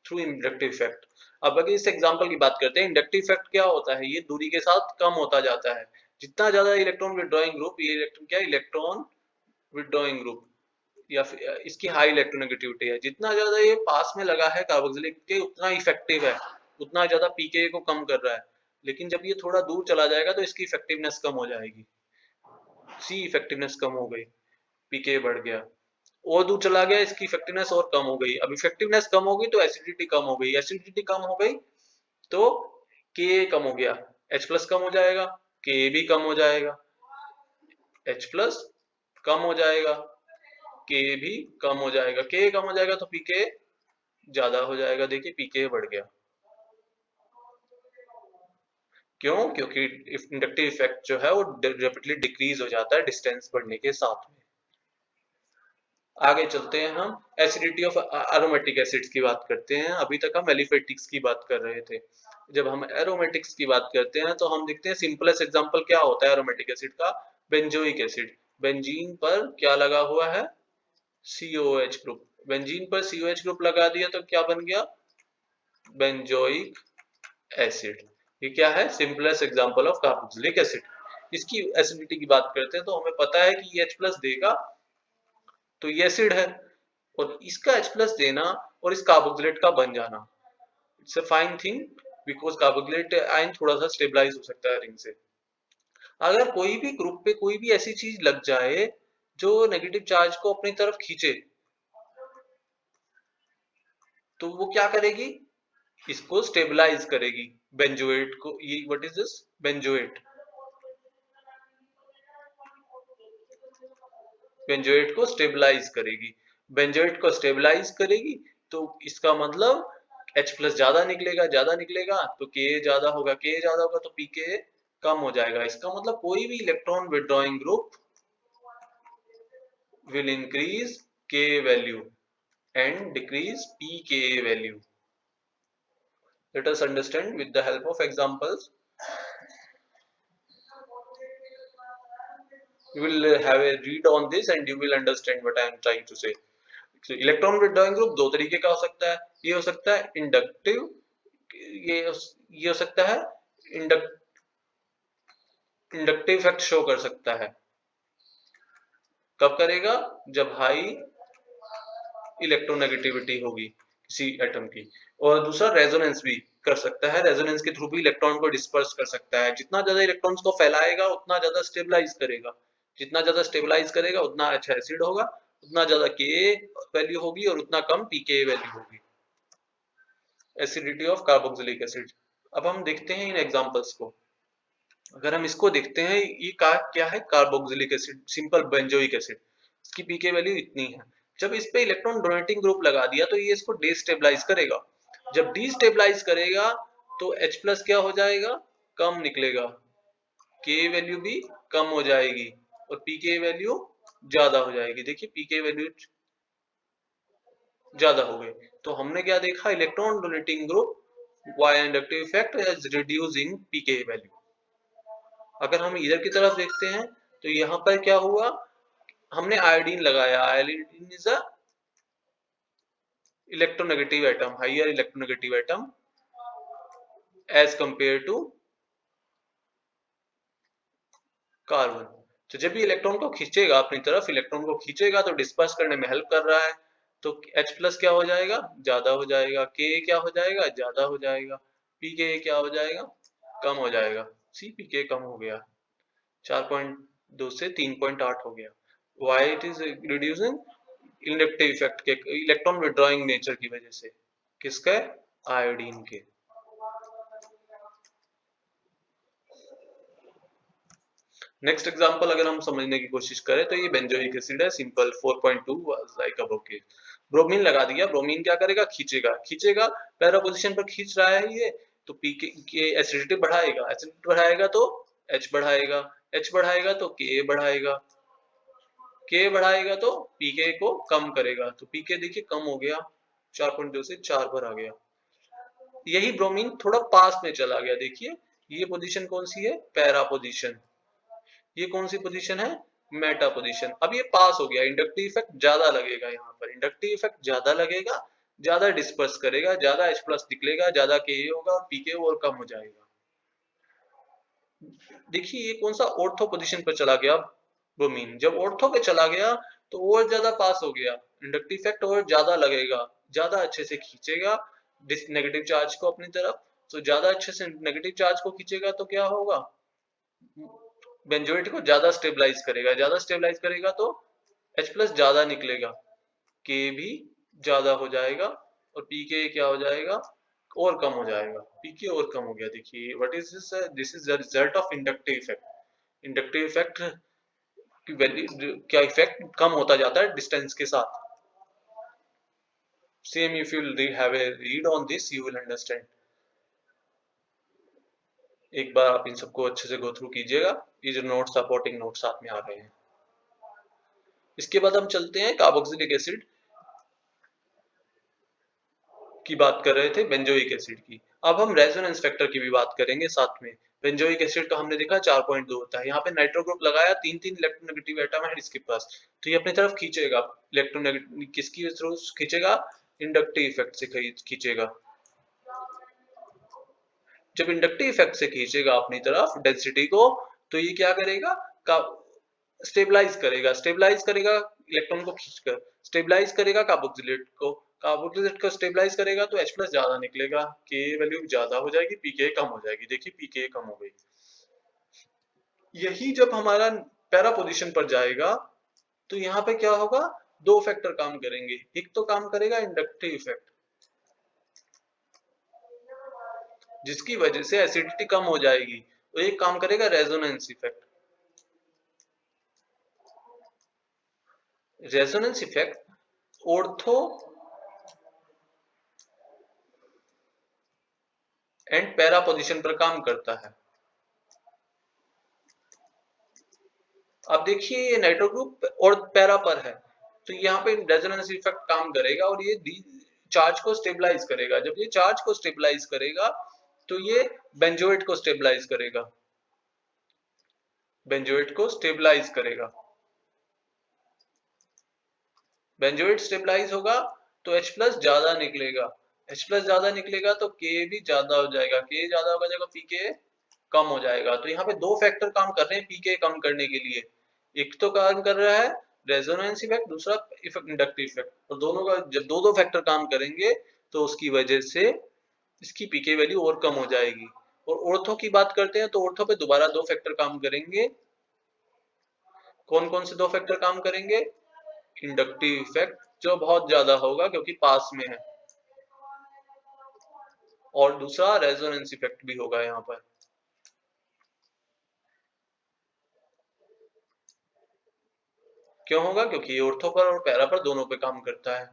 Speaker 1: through inductive effect. अब अगर इस एग्जांपल की बात करते हैं, इंडक्टिव इफेक्ट क्या होता है, ये दूरी के साथ कम होता जाता है, जितना ज्यादा इलेक्ट्रॉन विड्रॉइंग ग्रुप, ये इलेक्ट्रॉन क्या, इलेक्ट्रॉन विड्रॉइंग ग्रुप या फिर इसकी हाई इलेक्ट्रोनेगेटिविटी है, जितना ज्यादा ये पास में लगा है कार्बोक्सिलिक के उतना इफेक्टिव है, उतना ज्यादा पीके को कम कर रहा है। लेकिन जब ये थोड़ा दूर चला जाएगा तो इसकी इफेक्टिवनेस कम हो जाएगी, सी इफेक्टिवनेस कम हो गई, पीके बढ़ गया, और दूर चला गया इसकी इफेक्टिवनेस और कम हो गई। अब इफेक्टिवनेस कम होगी तो एसिडिटी कम हो गई, एसिडिटी कम हो गई तो के कम हो गया, H प्लस कम हो जाएगा, के भी कम हो जाएगा, H प्लस कम हो जाएगा, के भी कम हो जाएगा, के कम हो जाएगा तो पीके ज्यादा हो जाएगा। देखिए पीके बढ़ गया, क्यों, क्योंकि इंडक्टिव इफेक्ट जो है वो रैपिडली डिक्रीज हो जाता है डिस्टेंस बढ़ने के साथ में। आगे चलते हैं, हम एसिडिटी ऑफ एरोमेटिक एसिड्स की बात करते हैं। अभी तक हम एलिफेटिक्स की बात कर रहे थे, जब हम एरोमेटिक्स की बात करते हैं तो हम देखते हैं सिंपलेस्ट एग्जांपल क्या होता है एरोमेटिक एसिड का, बेंजोइक एसिड। बेंजीन पर क्या लगा हुआ है, COH ग्रुप। बेंजीन पर COH ग्रुप लगा दिया तो क्या बन गया, बेंजोइक एसिड। ये क्या है, simplest example of carboxylic acid. इसकी एसिडिटी की बात करते हैं तो हमें पता है कि H प्लस देगा तो ये एसिड है, और इसका H प्लस देना और इस कार्बोक्सिलेट का बन जाना, it's a fine thing, because carboxylate ion थोड़ा सा स्टेबलाइज हो सकता है रिंग से। अगर कोई भी ग्रुप पे कोई भी ऐसी चीज लग जाए जो नेगेटिव चार्ज को अपनी तरफ खींचे, तो वो क्या करेगी, इसको स्टेबलाइज करेगी, बेंजोएट को। ये what is this, benzoate. Benzoate को स्टेबलाइज करेगी, बेंजोएट को स्टेबलाइज करेगी, तो इसका मतलब H प्लस ज्यादा निकलेगा तो Ka ज्यादा होगा, Ka ज्यादा होगा तो Pk कम हो जाएगा। इसका मतलब कोई भी electron withdrawing group will increase Ka value and decrease Pka value. Let us understand with the help of examples. You will have a read on this and you will understand what I am trying to say. So, electron withdrawing group दो तरीके का हो सकता है। ये हो सकता है इंडक्टिव, ये ये हो सकता है इंडक्टिव इफेक्ट शो कर सकता है। कब करेगा, जब हाई इलेक्ट्रोनेगेटिविटी होगी किसी एटम की। और दूसरा रेजोनेंस भी कर सकता है, रेजोनेंस के थ्रू भी इलेक्ट्रॉन को डिस्पर्स कर सकता है। जितना ज्यादा इलेक्ट्रॉन्स को फैलाएगा उतना ज्यादा स्टेबलाइज करेगा, जितना ज्यादा स्टेबलाइज करेगा उतना अच्छा एसिड होगा, उतना ज्यादा Ka वैल्यू होगी और उतना कम Pka वैल्यू होगी। Acidity of carboxylic acid. अब हम देखते हैं इन एग्जांपल्स को। अगर हम इसको देखते हैं, ये क्या है, carboxylic acid, simple benzoic acid. इसकी पीके वैल्यू इतनी है। जब इस पे इलेक्ट्रॉन डोनेटिंग ग्रुप लगा दिया तो ये इसको डिस्टेबलाइज करेगा। जब डिस्टेबलाइज करेगा तो H प्लस क्या हो जाएगा, कम निकलेगा, K वैल्यू भी कम हो जाएगी और पीके वैल्यू ज्यादा हो जाएगी। देखिए पीके वैल्यू ज्यादा हो गई। तो हमने क्या देखा, electron donating group via inductive effect is reducing pK value. अगर हम इधर की तरफ देखते हैं तो यहाँ पर क्या हुआ, हमने आयोडीन लगाया। Iodine is a electronegative atom, higher electronegative atom as compare to carbon. तो जब ये इलेक्ट्रॉन को खींचेगा अपनी तरफ, इलेक्ट्रॉन को खींचेगा तो डिस्पर्स करने में हेल्प कर रहा है। तो H प्लस क्या हो जाएगा, ज्यादा हो जाएगा, Ka क्या हो जाएगा, ज्यादा हो जाएगा, Pka क्या हो जाएगा, कम हो जाएगा। Pk कम हो गया, 4.2 से 3.8 हो गया। Why it is reducing, inductive effect के, इलेक्ट्रॉन विड्रॉइंग नेचर की वजह से। किसका, आयोडीन के। नेक्स्ट एग्जांपल अगर हम समझने की कोशिश करें तो ये बेंजोइक एसिड है, सिंपल 4.2 लाइक अबव के। ब्रोमीन लगा दिया, ब्रोमीन क्या करेगा, खींचेगा, खींचेगा, पैरा पोजीशन पर खींच रहा है ये, तो पीके के एसिडिटी बढ़ाएगा, एसिडिटी बढ़ाएगा तो H बढ़ाएगा, H बढ़ाएगा तो Ka बढ़ाएगा, Ka बढ़ाएगा तो Pk को कम करेगा, तो Pk देखिए कम हो गया, 4.2 से 4 पर आ गया। यही ब्रोमीन थोड़ा पास में चला गया, देखिए ये पोजीशन कौन सी है, पैरा पोजीशन। ये कौन सी पोजीशन है, मेटा पोजीशन। अब ये पास हो गया, इंडक्टिव इफेक्ट ज्यादा लगेगा, यहाँ पर इंडक्टिव इफेक्ट ज्यादा लगेगा, ज्यादा डिस्पर्स करेगा, ज्यादा H प्लस निकलेगा, ज्यादा Ka होगा और Pk और कम हो जाएगा। देखिए ये कौन सा ऑर्थो पोजीशन पर चला गया ब्रोमीन। जब ऑर्थो पे चला गया तो और ज्यादा पास हो गया, इंडक्टिव इफेक्ट और ज्यादा लगेगा, ज्यादा अच्छे से खींचेगा नेगेटिव चार्ज को अपनी तरफ। तो ज्यादा अच्छे से नेगेटिव चार्ज को खींचेगा तो क्या होगा, बेंजोइट को ज्यादा स्टेबलाइज करेगा, ज्यादा स्टेबलाइज करेगा तो H प्लस ज्यादा निकलेगा, K भी ज्यादा हो जाएगा और Pk क्या हो जाएगा, और कम हो जाएगा, Pk और कम हो गया। देखिए what is this, this is the result of inductive effect. Inductive effect की वैल्यू क्या, इफेक्ट कम होता जाता है डिस्टेंस के साथ। Same if you have A read on this you will understand. एक बार आप इन सबको अच्छे से गो थ्रू कीजिएगा, ये जो नोट्स सपोर्टिंग नोट्स साथ में आ गए हैं। इसके बाद हम चलते हैं कार्बोक्सिलिक एसिड की बात कर रहे थे, बेंजोइक एसिड की। अब हम रेजोनेंस फैक्टर की भी बात करेंगे साथ में। बेंजोइक एसिड का हमने देखा 4.2 होता है, यहाँ पे नाइट्रो ग्रुप लगाया, 3-3 इलेक्ट्रोनेगेटिव एटम है इसके पास, तो ये अपनी तरफ खींचेगा, इलेक्ट्रोनेगेटिव किसकी थ्रू खींचेगा, इंडक्टिव इफेक्ट से खींचेगा। जब इंडक्टिव इफेक्ट से खींचेगा अपनी तरफ डेंसिटी को, तो ये क्या करेगा, स्टेबलाइज करेगा, इलेक्ट्रॉन को खींचकर स्टेबलाइज करेगा कार्बोक्सिलेट को, स्टेबलाइज करेगा तो H प्लस ज्यादा निकलेगा, के वैल्यू ज्यादा हो जाएगी, पीके कम हो जाएगी। देखिए पीके कम हो गई। यही जब हमारा पैरा पोजीशन पर जाएगा तो यहाँ पे क्या होगा, दो फैक्टर काम करेंगे। एक तो काम करेगा इंडक्टिव इफेक्ट, जिसकी वजह से एसिडिटी कम हो जाएगी, तो एक काम करेगा resonance effect. Resonance effect ortho and para position पर काम करता है। अब देखिए ये नाइट्रो ग्रुप और पैरा पर है, तो यहाँ पे रेजोनेंस इफेक्ट काम करेगा और ये चार्ज को स्टेबलाइज करेगा। जब ये चार्ज को स्टेबलाइज करेगा तो ये बेंजोएट को स्टेबलाइज करेगा, बेंजोएट को स्टेबलाइज करेगा। बेंजोएट स्टेबलाइज होगा तो H प्लस ज्यादा निकलेगा, H प्लस ज्यादा निकलेगा तो K भी ज्यादा हो जाएगा, K ज्यादा हो जाएगा, पीके कम हो जाएगा। तो यहाँ पे दो फैक्टर काम कर रहे हैं पीके कम करने के लिए। एक तो काम कर रहा है रेजोनेंस इफेक्ट, दूसरा इफेक्ट इंडक्टिव इफेक्ट, और दोनों का जब दो दो फैक्टर काम करेंगे तो उसकी वजह से इसकी पीके वैल्यू और कम हो जाएगी। और ऑर्थो की बात करते हैं तो ऑर्थो पे दोबारा दो फैक्टर काम करेंगे। कौन कौन से दो फैक्टर काम करेंगे, इंडक्टिव इफेक्ट जो बहुत ज्यादा होगा क्योंकि पास में है, और दूसरा रेजोनेंस इफेक्ट भी होगा यहाँ पर। क्यों होगा, क्योंकि ये ऑर्थो पर और पैरा पर दोनों पे काम करता है।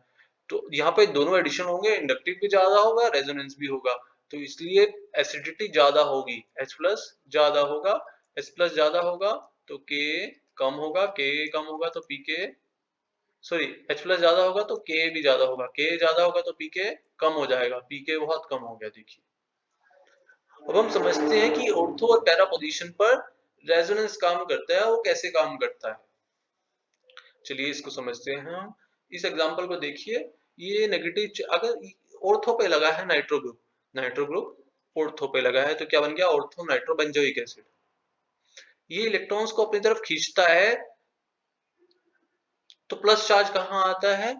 Speaker 1: तो यहाँ पे दोनों एडिशन होंगे, इंडक्टिव भी ज्यादा होगा, रेजोनेंस भी होगा, तो इसलिए एसिडिटी ज्यादा होगी, H प्लस ज्यादा होगा, H प्लस ज्यादा होगा तो K कम होगा, K कम होगा तो पीके, सॉरी H प्लस ज्यादा होगा तो K भी ज्यादा होगा, K ज्यादा होगा तो पीके कम हो जाएगा, पीके बहुत कम हो गया। देखिए अब हम समझते हैं कि ऑर्थो और पैरा पोजीशन पर रेजोनेंस काम करता है, वो कैसे काम करता है। चलिए इसको समझते हैं हम। इस एग्जांपल को देखिए, ये नेगेटिव अगर ऑर्थो पे लगा है nitro group, nitro group ortho पे लगा है तो क्या बन गया, ऑर्थो नाइट्रो बेंजोइक एसिड। ये इलेक्ट्रॉन्स को अपनी तरफ खींचता है, तो प्लस चार्ज कहाँ आता है,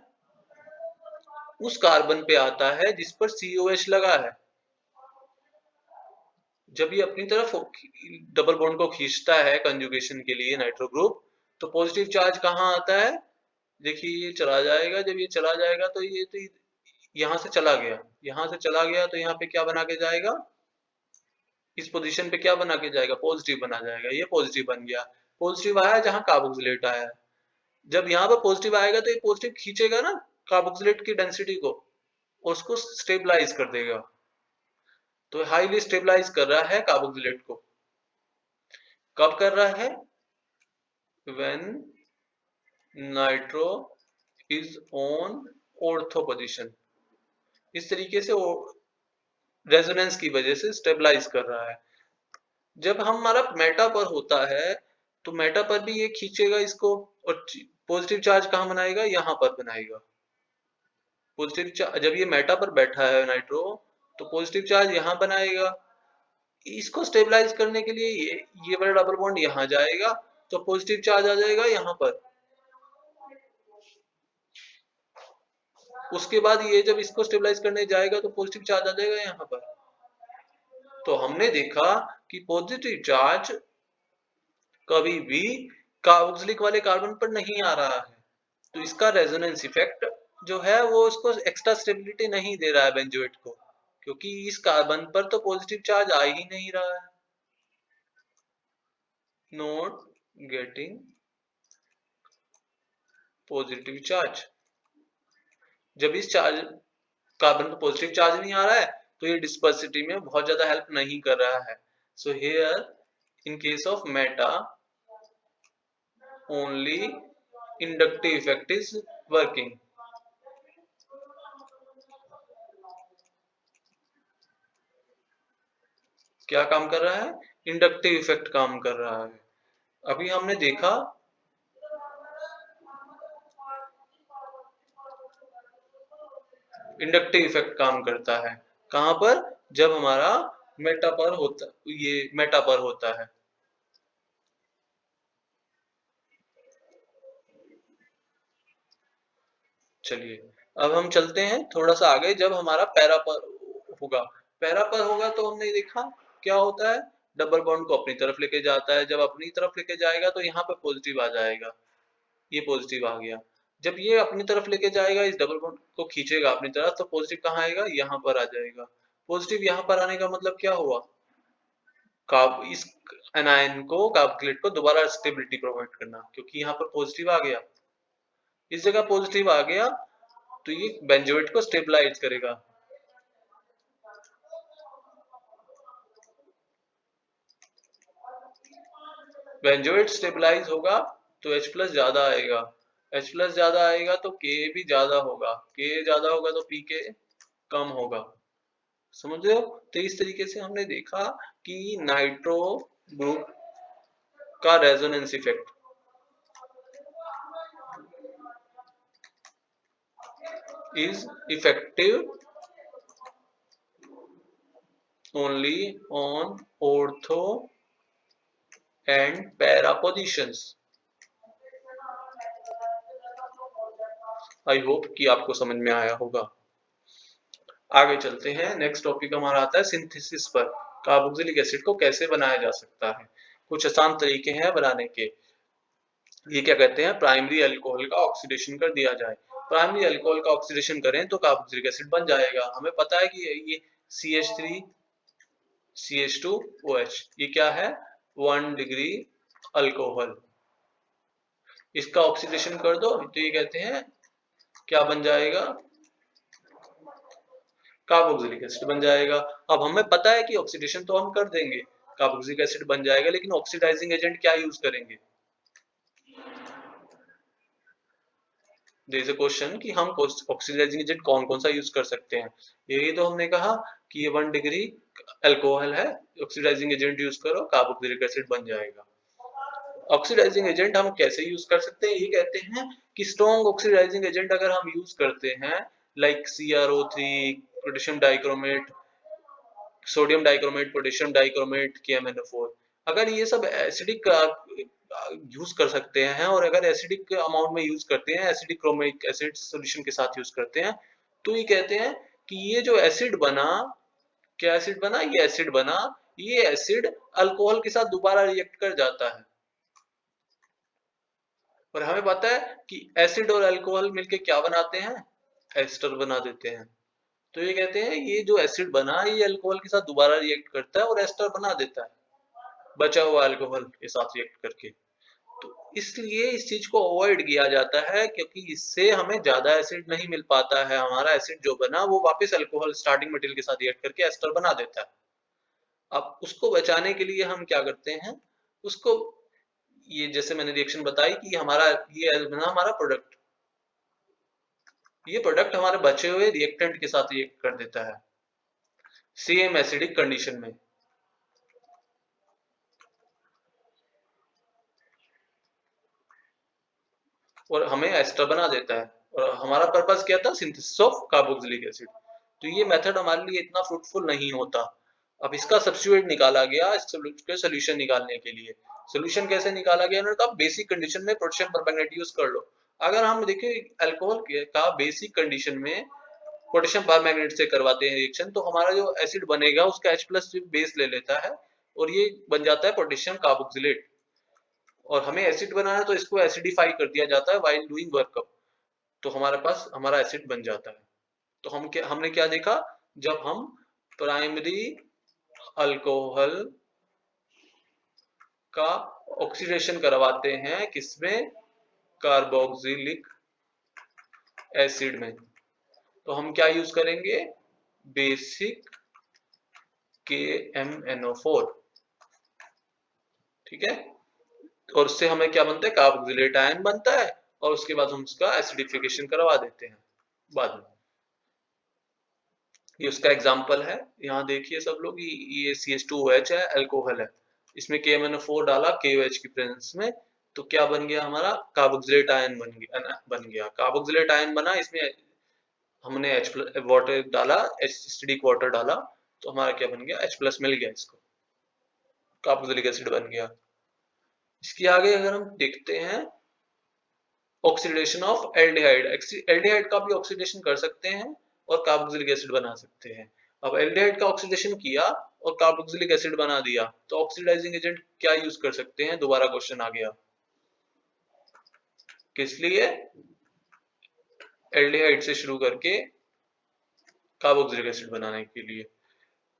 Speaker 1: उस कार्बन पे आता है जिस पर COH लगा है। जब ये अपनी तरफ डबल बॉन्ड को खींचता है कंजुगेशन के लिए नाइट्रो ग्रुप, तो पॉजिटिव चार्ज कहाँ आता है, देखिए ये चला जाएगा, जब ये चला जाएगा तो ये तो यहाँ से चला गया, यहाँ से चला गया तो यहाँ पे क्या बना के जाएगा, इस पोजीशन पे क्या बना के जाएगा, पॉजिटिव बना जाएगा, ये पॉजिटिव बन गया। पॉजिटिव आया जहाँ कार्बोक्सिलेट आया, जब यहाँ पर पॉजिटिव आएगा तो ये पॉजिटिव खींचेगा ना कार्बोक्सिलेट की डेंसिटी को, उसको स्टेबलाइज कर देगा। तो हाईली स्टेबलाइज कर रहा है कार्बोक्सिलेट को। कब कर रहा है, when nitro is on ortho position, इस तरीके से रेजोनेंस की वजह से स्टेबलाइज कर रहा है। जब हमारा मेटा पर होता है तो मेटा पर भी ये खींचेगा इसको, और पॉजिटिव चार्ज कहाँ बनाएगा, यहाँ पर बनाएगा। पॉजिटिव चार्ज जब ये मेटा पर बैठा है नाइट्रो, तो पॉजिटिव चार्ज यहाँ बनाएगा। इसको स्टेबलाइज करने के लिए ये वाला डबल बॉन्ड यहाँ जाएगा, तो पॉजिटिव चार्ज आ जाएगा यहाँ पर। उसके बाद ये जब इसको स्टेबलाइज करने जाएगा तो पॉजिटिव चार्ज आ जाएगा यहाँ पर। तो हमने देखा कि पॉजिटिव चार्ज कभी भी कार्बोक्सिलिक वाले कार्बन पर नहीं आ रहा है, तो इसका रेजोनेंस इफेक्ट जो है वो इसको एक्स्ट्रा स्टेबिलिटी नहीं दे रहा है बेंजोएट को, क्योंकि इस कार्बन पर तो पॉजिटिव चार्ज आ ही नहीं रहा है, नॉट गेटिंग पॉजिटिव चार्ज। जब इस चार्ज कार्बन पर पॉजिटिव चार्ज नहीं आ रहा है तो ये डिस्पर्सिटी में बहुत ज्यादा हेल्प नहीं कर रहा है। So here in case of Meta only inductive effect is working. क्या काम कर रहा है? इंडक्टिव इफेक्ट काम कर रहा है। अभी हमने देखा इंडक्टिव इफेक्ट काम करता है कहां पर? जब हमारा मेटा पर होता है। चलिए अब हम चलते हैं थोड़ा सा आगे। जब हमारा पैरा पर होगा, पैरा पर होगा तो हमने देखा क्या होता है, डबल बॉन्ड को अपनी तरफ लेके जाता है। जब अपनी तरफ लेके जाएगा तो यहाँ पे पॉजिटिव आ जाएगा, ये पॉजिटिव आ गया। जब ये अपनी तरफ लेके जाएगा, इस डबल बॉन्ड को खींचेगा अपनी तरफ, तो पॉजिटिव कहाँ आएगा? यहाँ पर आ जाएगा। पॉजिटिव यहाँ पर आने का मतलब क्या हुआ? कार्ब इस एनायन को, कार्बोक्सिलेट को दोबारा स्टेबिलिटी प्रोवाइड करना, क्योंकि यहाँ पर पॉजिटिव आ गया, इस जगह पॉजिटिव आ गया तो ये बेंजोइट को स्टेबलाइज करेगा। बेंजोइट स्टेबलाइज होगा तो H प्लस ज्यादा आएगा, H प्लस ज्यादा आएगा तो Ka भी ज्यादा होगा, Ka ज्यादा होगा तो Pk कम होगा। समझ रहे हो? तो इस तरीके से हमने देखा कि नाइट्रो ग्रुप का resonance effect is effective only on ortho and para positions. I hope कि आपको समझ में आया होगा। आगे चलते हैं, नेक्स्ट टॉपिक हमारा आता है सिंथेसिस पर। कार्बोक्सिलिक एसिड को कैसे बनाया जा सकता है? कुछ आसान तरीके हैं बनाने के। ये क्या कहते हैं, प्राइमरी अल्कोहल का ऑक्सीडेशन कर दिया जाए। प्राइमरी अल्कोहल का ऑक्सीडेशन करें तो कार्बोक्सिलिक एसिड बन जाएगा। हमें पता है कि ये CH3 CH2OH ये क्या है? 1 डिग्री अल्कोहल। इसका ऑक्सीडेशन कर दो तो ये कहते हैं क्या बन जाएगा? कार्बोक्सिलिक एसिड बन जाएगा। अब हमें पता है कि ऑक्सीडेशन तो हम कर देंगे, कार्बोक्सिलिक एसिड बन जाएगा, लेकिन ऑक्सीडाइजिंग एजेंट क्या यूज करेंगे? देयर इज अ क्वेश्चन कि हम ऑक्सीडाइजिंग एजेंट कौन कौन सा यूज कर सकते हैं। यही तो हमने कहा कि ये 1 डिग्री अल्कोहल है, ऑक्सीडाइजिंग एजेंट यूज करो, कार्बोक्सिलिक एसिड बन जाएगा। ऑक्सीडाइजिंग एजेंट हम कैसे यूज कर सकते हैं? ये कहते हैं कि स्ट्रॉन्ग ऑक्सीडाइजिंग एजेंट अगर हम यूज करते हैं, like CrO3, potassium dichromate, sodium dichromate, potassium dichromate, KMnO4, अगर ये सब एसिडिक यूज कर सकते हैं और अगर एसिडिक अमाउंट में यूज करते हैं, एसिडिक क्रोमिक एसिड सॉल्यूशन के साथ यूज करते हैं, तो ये कहते हैं कि ये जो एसिड बना, क्या एसिड बना? ये एसिड बना, ये एसिड अल्कोहल के साथ दोबारा रिएक्ट कर जाता है। और हमें पता है कि एसिड और अल्कोहल मिलके क्या बनाते हैं? एस्टर बना देते हैं। तो ये कहते हैं ये जो एसिड बना, ये अल्कोहल के साथ दोबारा रिएक्ट करता है और एस्टर बना देता है, बचा हुआ अल्कोहल के साथ रिएक्ट करके। तो इसलिए इस चीज को अवॉइड किया जाता है, क्योंकि इससे हमें ज्यादा एसिड नहीं मिल पाता है। हमारा एसिड जो बना वो वापस अल्कोहल स्टार्टिंग मटेरियल के साथ रिएक्ट करके एस्टर बना देता है। अब उसको बचाने के लिए हम क्या करते हैं, उसको, ये जैसे मैंने रिएक्शन बताई कि हमारा ये बना हमारा प्रोडक्ट, ये प्रोडक्ट हमारे बचे हुए रिएक्टेंट के साथ रिएक्ट कर देता है सेम एसिडिक कंडीशन में। और हमें एस्टर बना देता है। और हमारा पर्पस क्या था? Synthesis of carboxylic acid. तो ये मेथड हमारे लिए इतना फ्रूटफुल नहीं होता। अब इसका सब्स्टिट्यूट निकाला गया इसके सोल्यूशन निकालने के लिए। सोल्यूशन कैसे निकाला गया? उन्होंने कहा बेसिक कंडीशन में पोटेशियम परमैंगनेट यूज कर लो। अगर हम देखें अल्कोहल का बेसिक कंडीशन में पोटेशियम परमैंगनेट से करवाते हैं रिएक्शन, तो हमारा जो एसिड बनेगा उसका H प्लस बेस ले लेता है और ये बन जाता है पोटेशियम कार्बोक्सिलेट। और हमें एसिड बनाना है तो इसको एसिडिफाई कर दिया जाता है व्हाइल डूइंग वर्कअप, तो हमारे पास हमारा एसिड बन जाता है। तो हमने क्या देखा? जब हम प्राइमरी अल्कोहल का ऑक्सीडेशन करवाते हैं, किसमें? कार्बोक्सिलिक एसिड में, तो हम क्या यूज करेंगे? Basic KMnO4। ठीक है? और उससे हमें क्या बनता है? कार्बोक्सिलेट आयन बनता है और उसके बाद हम उसका एसिडिफिकेशन करवा देते हैं बाद में। ये उसका एग्जाम्पल है। यहाँ देखिए सब लोग, ये CH2OH है, अल्कोहल है, इसमें KMnO4 डाला KOH की प्रेजेंस में, तो क्या बन गया हमारा, कार्बोक्सिलेट आयन बन गया। कार्बोक्सिलेट आयन बना, इसमें हमने H प्लस वाटर डाला, एसिडिक वाटर डाला, तो हमारा क्या बन गया, H+ मिल गया, इसको कार्बोक्सिलिक एसिड बन गया। इसके आगे अगर हम देखते हैं, ऑक्सीडेशन ऑफ एल्डिहाइड, एल्डिहाइड का भी ऑक्सीडेशन कर सकते हैं और कार्बोक्सिलिक एसिड बना सकते हैं। अब एल्डिहाइड का ऑक्सीडेशन किया और कार्बोक्सिलिक एसिड बना दिया, तो ऑक्सीडाइजिंग एजेंट क्या यूज कर सकते हैं, दोबारा क्वेश्चन आ गया, किस लिए, एल्डिहाइड से शुरू करके कार्बोक्सिलिक एसिड बनाने के लिए।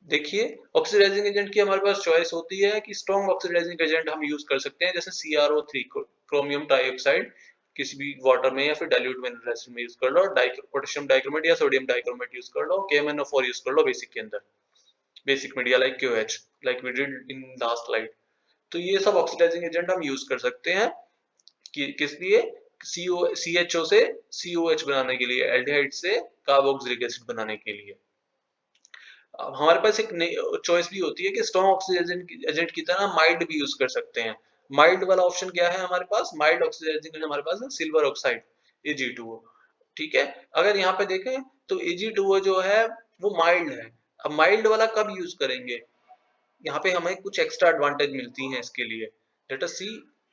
Speaker 1: देखिए ऑक्सीडाइजिंग एजेंट की हमारे पास चॉइस होती है कि स्ट्रॉन्ग ऑक्सीडाइजिंग एजेंट हम यूज कर सकते हैं, जैसे CrO3 क्रोमियम ट्राइऑक्साइड, किसी भी वाटर में या फिर डाइल्यूट मिनरल एसिड में यूज कर लो, पोटेशियम डाइक्रोमेट या सोडियम डाइक्रोमेट यूज कर लो, KMnO4 यूज कर लो बेसिक के अंदर, basic media like KOH, like we did in last slide. तो ये सब ऑक्सीडाइजिंग एजेंट हम यूज कर सकते हैं कि किस लिए, CHO से COH बनाने के लिए, एल्डिहाइड से कार्बोक्सिलिक एसिड बनाने के लिए। अब हमारे पास एक चॉइस भी होती है कि स्ट्रॉन्ग ऑक्सीडाइजिंग एजेंट की तरह माइल्ड भी यूज कर सकते हैं। माइल्ड वाला ऑप्शन क्या है हमारे पास, माइल्ड ऑक्सीडाइजिंग एजेंट हमारे पास है सिल्वर ऑक्साइड, Ag2O। ठीक है, अगर यहाँ पे देखें तो Ag2O जो है वो माइल्ड है। अब माइल्ड वाला कब यूज करेंगे, यहाँ पे हमें कुछ एक्स्ट्रा एडवांटेज मिलती हैं इसके लिए, लेट अस सी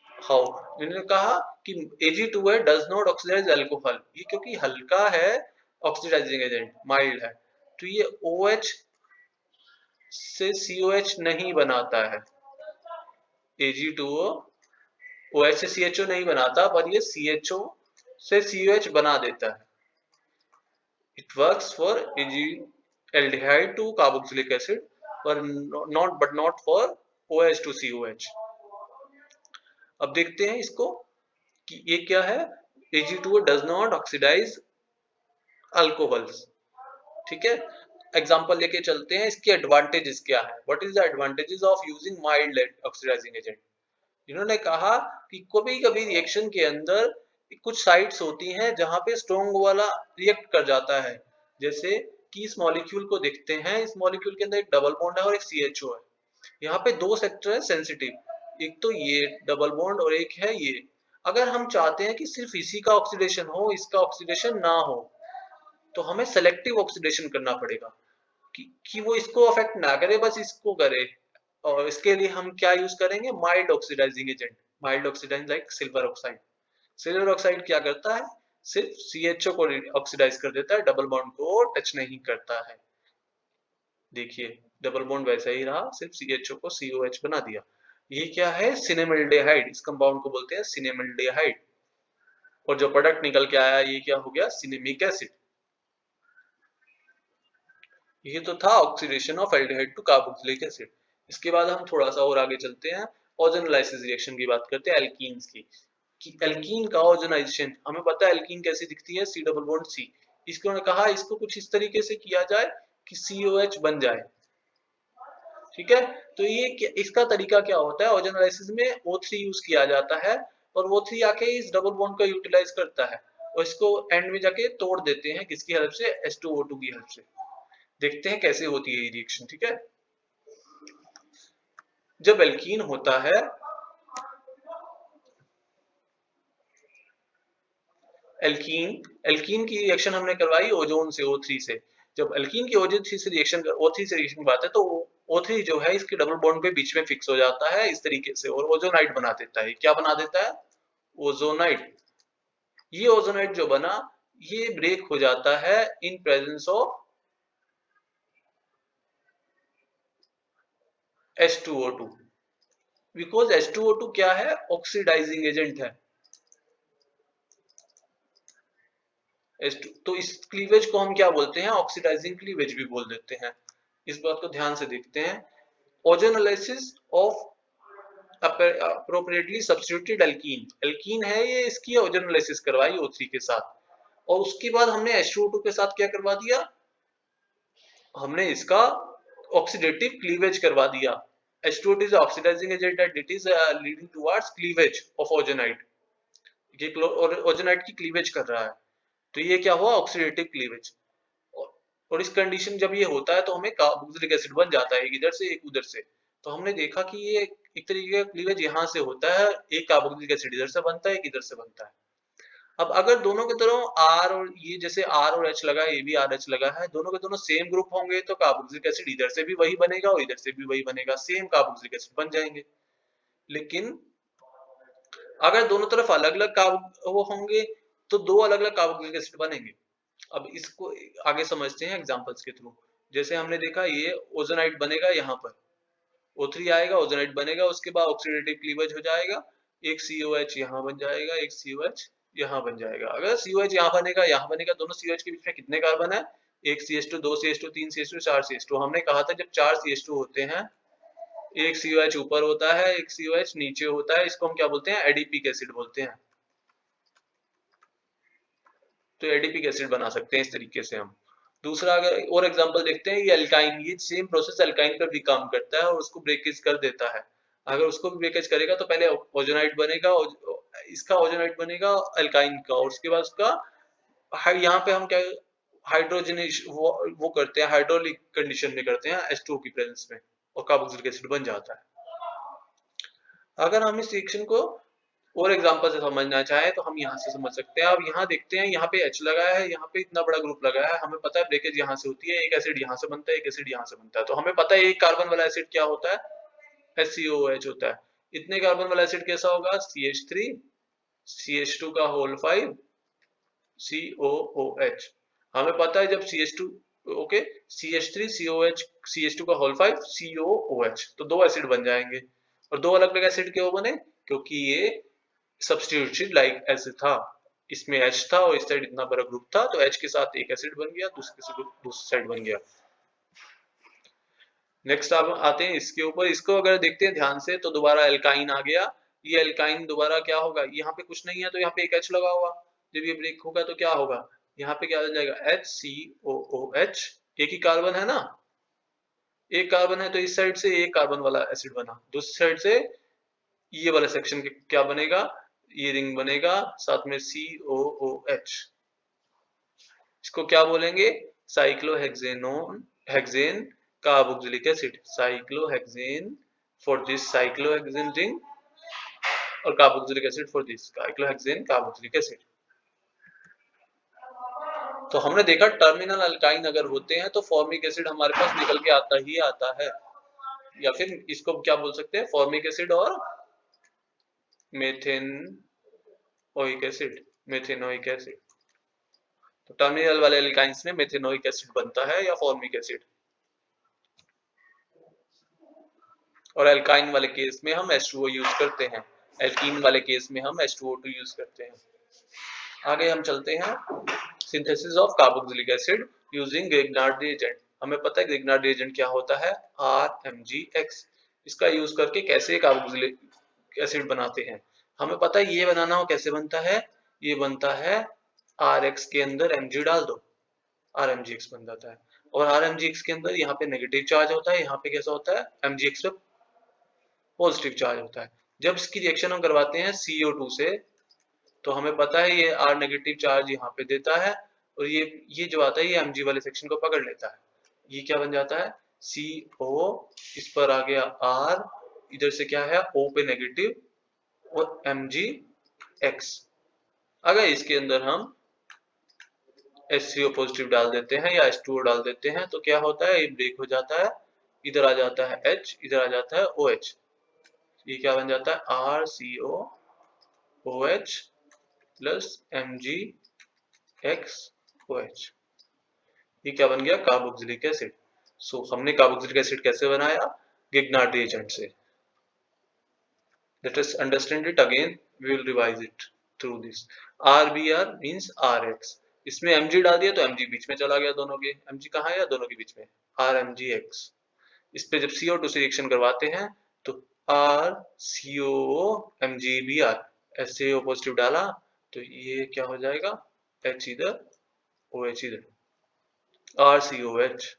Speaker 1: हाउ। मैंने कहा कि Ag2O does not oxidise alcohol, ये क्योंकि हल्का है ऑक्सीडाइजिंग एजेंट, माइल्ड है, तो ये OH से COH नहीं बनाता है, Ag2O OH से CHO नहीं बनाता, पर ये CHO से COH बना देता है। It works for aldehyde to carboxylic acid, but not for OH to COH। अब देखते हैं इसको कि ये क्या है, Ag2O does not oxidize alcohols। ठीक है, एग्जांपल लेके चलते हैं, इसके एडवांटेजेस क्या है, what is the advantages of using mild oxidising agent. इन्होंने कहा कि कभी कभी रिएक्शन के अंदर कुछ साइट्स होती हैं जहां पे स्ट्रॉन्ग वाला रिएक्ट कर जाता है, जैसे कि इस मॉलिक्यूल को देखते हैं, इस मॉलिक्यूल के अंदर एक डबल बॉन्ड है और एक CHO है, यहाँ पे दो सेक्टर है सेंसिटिव, एक तो ये डबल बॉन्ड और एक है ये। अगर हम चाहते हैं कि सिर्फ इसी का ऑक्सीडेशन हो, इसका ऑक्सीडेशन ना हो, तो हमें सेलेक्टिव ऑक्सीडेशन करना पड़ेगा कि वो इसको अफेक्ट ना करे, बस इसको करे। और इसके लिए हम क्या यूज करेंगे, mild oxidising agent, mild oxidising like silver oxide. Silver oxide क्या करता है, सिर्फ CHO को ऑक्सीडाइज कर देता है, डबल बॉन्ड को टच नहीं करता है। देखिए डबल बॉन्ड वैसा ही रहा, सिर्फ CHO को COH बना दिया। ये क्या है, सिनेमल्डेहाइड, इस कंपाउंड को बोलते हैं सिनेमल्डेहाइड, और जो प्रोडक्ट निकल के आया ये क्या हो गया, सिनेमिक एसिड। ये तो था oxidation of aldehyde to carboxylic acid. इसके बाद हम थोड़ा सा और आगे चलते हैं, ओजोनोलाइसिस रिएक्शन की बात करते हैं, एल्कीन्स की, कि एल्कीन का ओजोनाइजेशन, हमें पता है एल्कीन कैसी दिखती है, C डबल बॉन्ड C। इसको उन्होंने कहा इसको कुछ इस तरीके से किया जाए कि COH बन जाए। ठीक है, तो ये इसका तरीका क्या होता है, ओजोनोलाइसिस में O3 यूज किया जाता है, और O3 आके इस डबल बॉन्ड को यूटिलाइज करता है और इसको एंड में जाके तोड़ देते हैं, किसकी हेल्प से, H2O2 की हेल्प से। देखते हैं कैसे होती है ये रिएक्शन। ठीक है, जब एल्कीन होता है, एल्कीन एल्कीन की रिएक्शन हमने करवाई ओजोन से, O3 से। जब एल्कीन की O3 से रिएक्शन, O3 से रिएक्शन की बात है, तो O3 जो है इसके डबल बॉन्ड पे बीच में फिक्स हो जाता है इस तरीके से, और ओजोनाइड बना देता है। क्या बना देता है, ओजोनाइड। ये ओजोनाइड जो बना, ये ब्रेक हो जाता है in presence of H2O2, because H2O2 क्या है, ऑक्सीडाइजिंग एजेंट है। H2, तो इस क्लीवेज को हम क्या बोलते हैं, ऑक्सीडाइजिंग क्लीवेज भी बोल देते हैं। इस बात को ध्यान से देखते हैं, ozonolysis of appropriately substituted alkene, alkene है ये, इसकी ओजोनोलाइसिस करवाई O3 के साथ, और उसके बाद हमने H2O2 के साथ क्या करवा दिया, हमने इसका ऑक्सीडेटिव क्लीवेज करवा दिया। H2O2 is oxidizing agent that it is leading towards cleavage of ozonaide, ये ओजोनाइड की क्लीवेज कर रहा है, तो ये क्या हुआ, ऑक्सीडेटिव क्लीवेज। और इस कंडीशन जब ये होता है तो हमें कार्बोक्सिलिक एसिड बन जाता है, एक इधर से एक उधर से। तो हमने देखा कि ये एक तरीके का क्लीवेज यहाँ से होता है, एक कार्बोक्सिलिक एसिड इधर से बनता है, एक इधर से बनता है। अब अगर दोनों के तरफ R और ये जैसे R और H लगा है, ये भी RH लगा है, दोनों के दोनों सेम ग्रुप होंगे तो कार्बोक्सिलिक एसिड इधर से भी वही बनेगा और इधर से भी वही बनेगा, सेम कार्बोक्सिलिक एसिड बन जाएंगे। लेकिन अगर दोनों तरफ अलग-अलग वो होंगे तो दो अलग-अलग कार्बोक्सिलिक एसिड बनेंगे। अब इसको आगे समझते हैं एग्जांपल्स के थ्रू। जैसे हमने देखा ये ओजोनाइट बनेगा यहाँ पर, O3 आएगा, ओजोनाइट बनेगा, उसके बाद ऑक्सीडेटिव क्लीवेज हो जाएगा, एक COH यहाँ बन जाएगा, एक COH यहाँ बन जाएगा। अगर COH यहाँ बनेगा, दोनों COH के बीच में कितने कार्बन है? एक CH2, दो CH2, तीन CH2, चार CH2। हमने कहा था जब चार CH2 होते हैं, एक COH ऊपर होता है, एक COH नीचे होता है, इसको हम क्या बोलते हैं? एडिपिक एसिड बोलते हैं। तो एडिपिक एसिड बना सकते हैं इस तरीके से हम। दूसरा अगर और एग्जांपल देखते हैं, ये अल्काइन, ये सेम प्रोसेस अल्काइन पर भी काम करता है और उसको ब्रेकेज कर देता है। अगर उसको भी ब्रेकेज करेगा तो पहले ओजोनाइट बनेगा, इसका ओजोनाइट बनेगा अल्काइन का, और उसके बाद उसका यहाँ पे हम क्या हाइड्रोजनेश वो करते हैं, हाइड्रोलिक कंडीशन में करते हैं H2O की प्रेजेंस में, और कार्बोक्सिलिक एसिड बन जाता है। अगर हम इस रिएक्शन को और एग्जांपल से समझना चाहे तो हम यहाँ से समझ सकते हैं। अब यहाँ देखते हैं, यहाँ पे H लगा है, यहाँ पे इतना बड़ा ग्रुप लगा है, हमें पता है ब्रेकेज यहाँ से होती है, एक एसिड यहाँ से बनता है, एक एसिड यहाँ से बनता है। तो हमें पता है एक कार्बन वाला एसिड क्या होता है? HCOOH होता है। इतने कार्बन वाला एसिड कैसा होगा? CH3 CH2 का होल 5 COOH। हमें पता है जब CH2 okay CH3 COH CH2 का होल 5 COOH, तो दो एसिड बन जाएंगे। और दो अलग अलग एसिड क्यों बने? क्योंकि ये सब्स्टिट्यूटेड लाइक ऐसे था, इसमें H था और इस साइड इतना बड़ा ग्रुप था, तो H के साथ एक एसिड बन गया, दूसरी साइड बन गया। नेक्स्ट आप आते हैं इसके ऊपर, इसको अगर देखते हैं ध्यान से तो दोबारा एल्काइन आ गया। ये एल्काइन दोबारा क्या होगा? यहाँ पे कुछ नहीं है तो यहाँ पे एक H लगा हुआ, जब ये ब्रेक होगा तो क्या होगा? यहाँ पे क्या हो जाएगा? HCOOH, एक ही कार्बन है ना, एक कार्बन है तो इस साइड से एक कार्बन वाला एसिड बना, दूसरी साइड से ये वाला सेक्शन क्या बनेगा? ये रिंग बनेगा, साथ में COOH। इसको क्या बोलेंगे? Cyclohexanone, hexane carboxylic acid, cyclohexane for this cyclohexane ring, और carboxylic acid for this cyclohexane carboxylic acid. तो हमने देखा टर्मिनल अल्काइन अगर होते हैं तो फॉर्मिक एसिड हमारे पास निकल के आता ही आता है, या फिर इसको क्या बोल सकते हैं? फॉर्मिक एसिड और मेथेनोइक एसिड, मेथेनोइक एसिड। तो टर्मिनल वाले एल्काइंस में मेथेनोइक एसिड बनता है या फॉर्मिक एसिड, और एल्काइन वाले केस में हम H2O यूज करते हैं, एल्कीन वाले केस में हम H2O2 यूज करते हैं। आगे हम चलते हैं, synthesis of carboxylic acid using Grignard reagent. हमें पता है ग्रिग्नार्ड रिएजेंट क्या होता है? RMgX। इसका यूज करके कैसे कार्बोक्सिलिक एसिड बनाते हैं? हमें पता है ये बनाना हो कैसे बनता है, ये बनता है RX के अंदर Mg डाल दो, RMgX बन जाता है। और RMgX के अंदर यहाँ पे नेगेटिव चार्ज होता है, यहाँ पे कैसा होता है? MgX पे पॉजिटिव चार्ज होता है। जब इसकी रिएक्शन हम करवाते हैं CO2 से, तो हमें पता है ये R नेगेटिव चार्ज यहाँ पे देता है, और ये जो आता है ये Mg वाले सेक्शन को पकड़ लेता है। ये क्या बन जाता है? CO, इस पर आ गया R, इधर से क्या है? O पे नेगेटिव, और MgX। अगर इसके अंदर हम HCO पॉजिटिव डाल देते हैं या H2O डाल देते हैं तो क्या होता है? ये ब्रेक हो जाता है, इधर आ जाता है H, इधर आ जाता है OH। ये क्या बन जाता है? RCOOH plus MgXOH। ये क्या बन गया? Carboxylic acid. सो हमने कार्बोक्सिलिक एसिड कैसे बनाया? गिग्नार्ड रिएजेंट से। Let us understand it again, we will revise it through this. RBr means RX, इसमें Mg डाल दिया तो Mg बीच में चला गया, दोनों के Mg कहाँ है? या दोनों के बीच में, RMgX। इस पे जब CO2 से रिएक्शन करवाते हैं तो RCOO MgBr, HCO पॉजिटिव डाला तो ये क्या हो जाएगा? H इधर OH इधर, RCOH।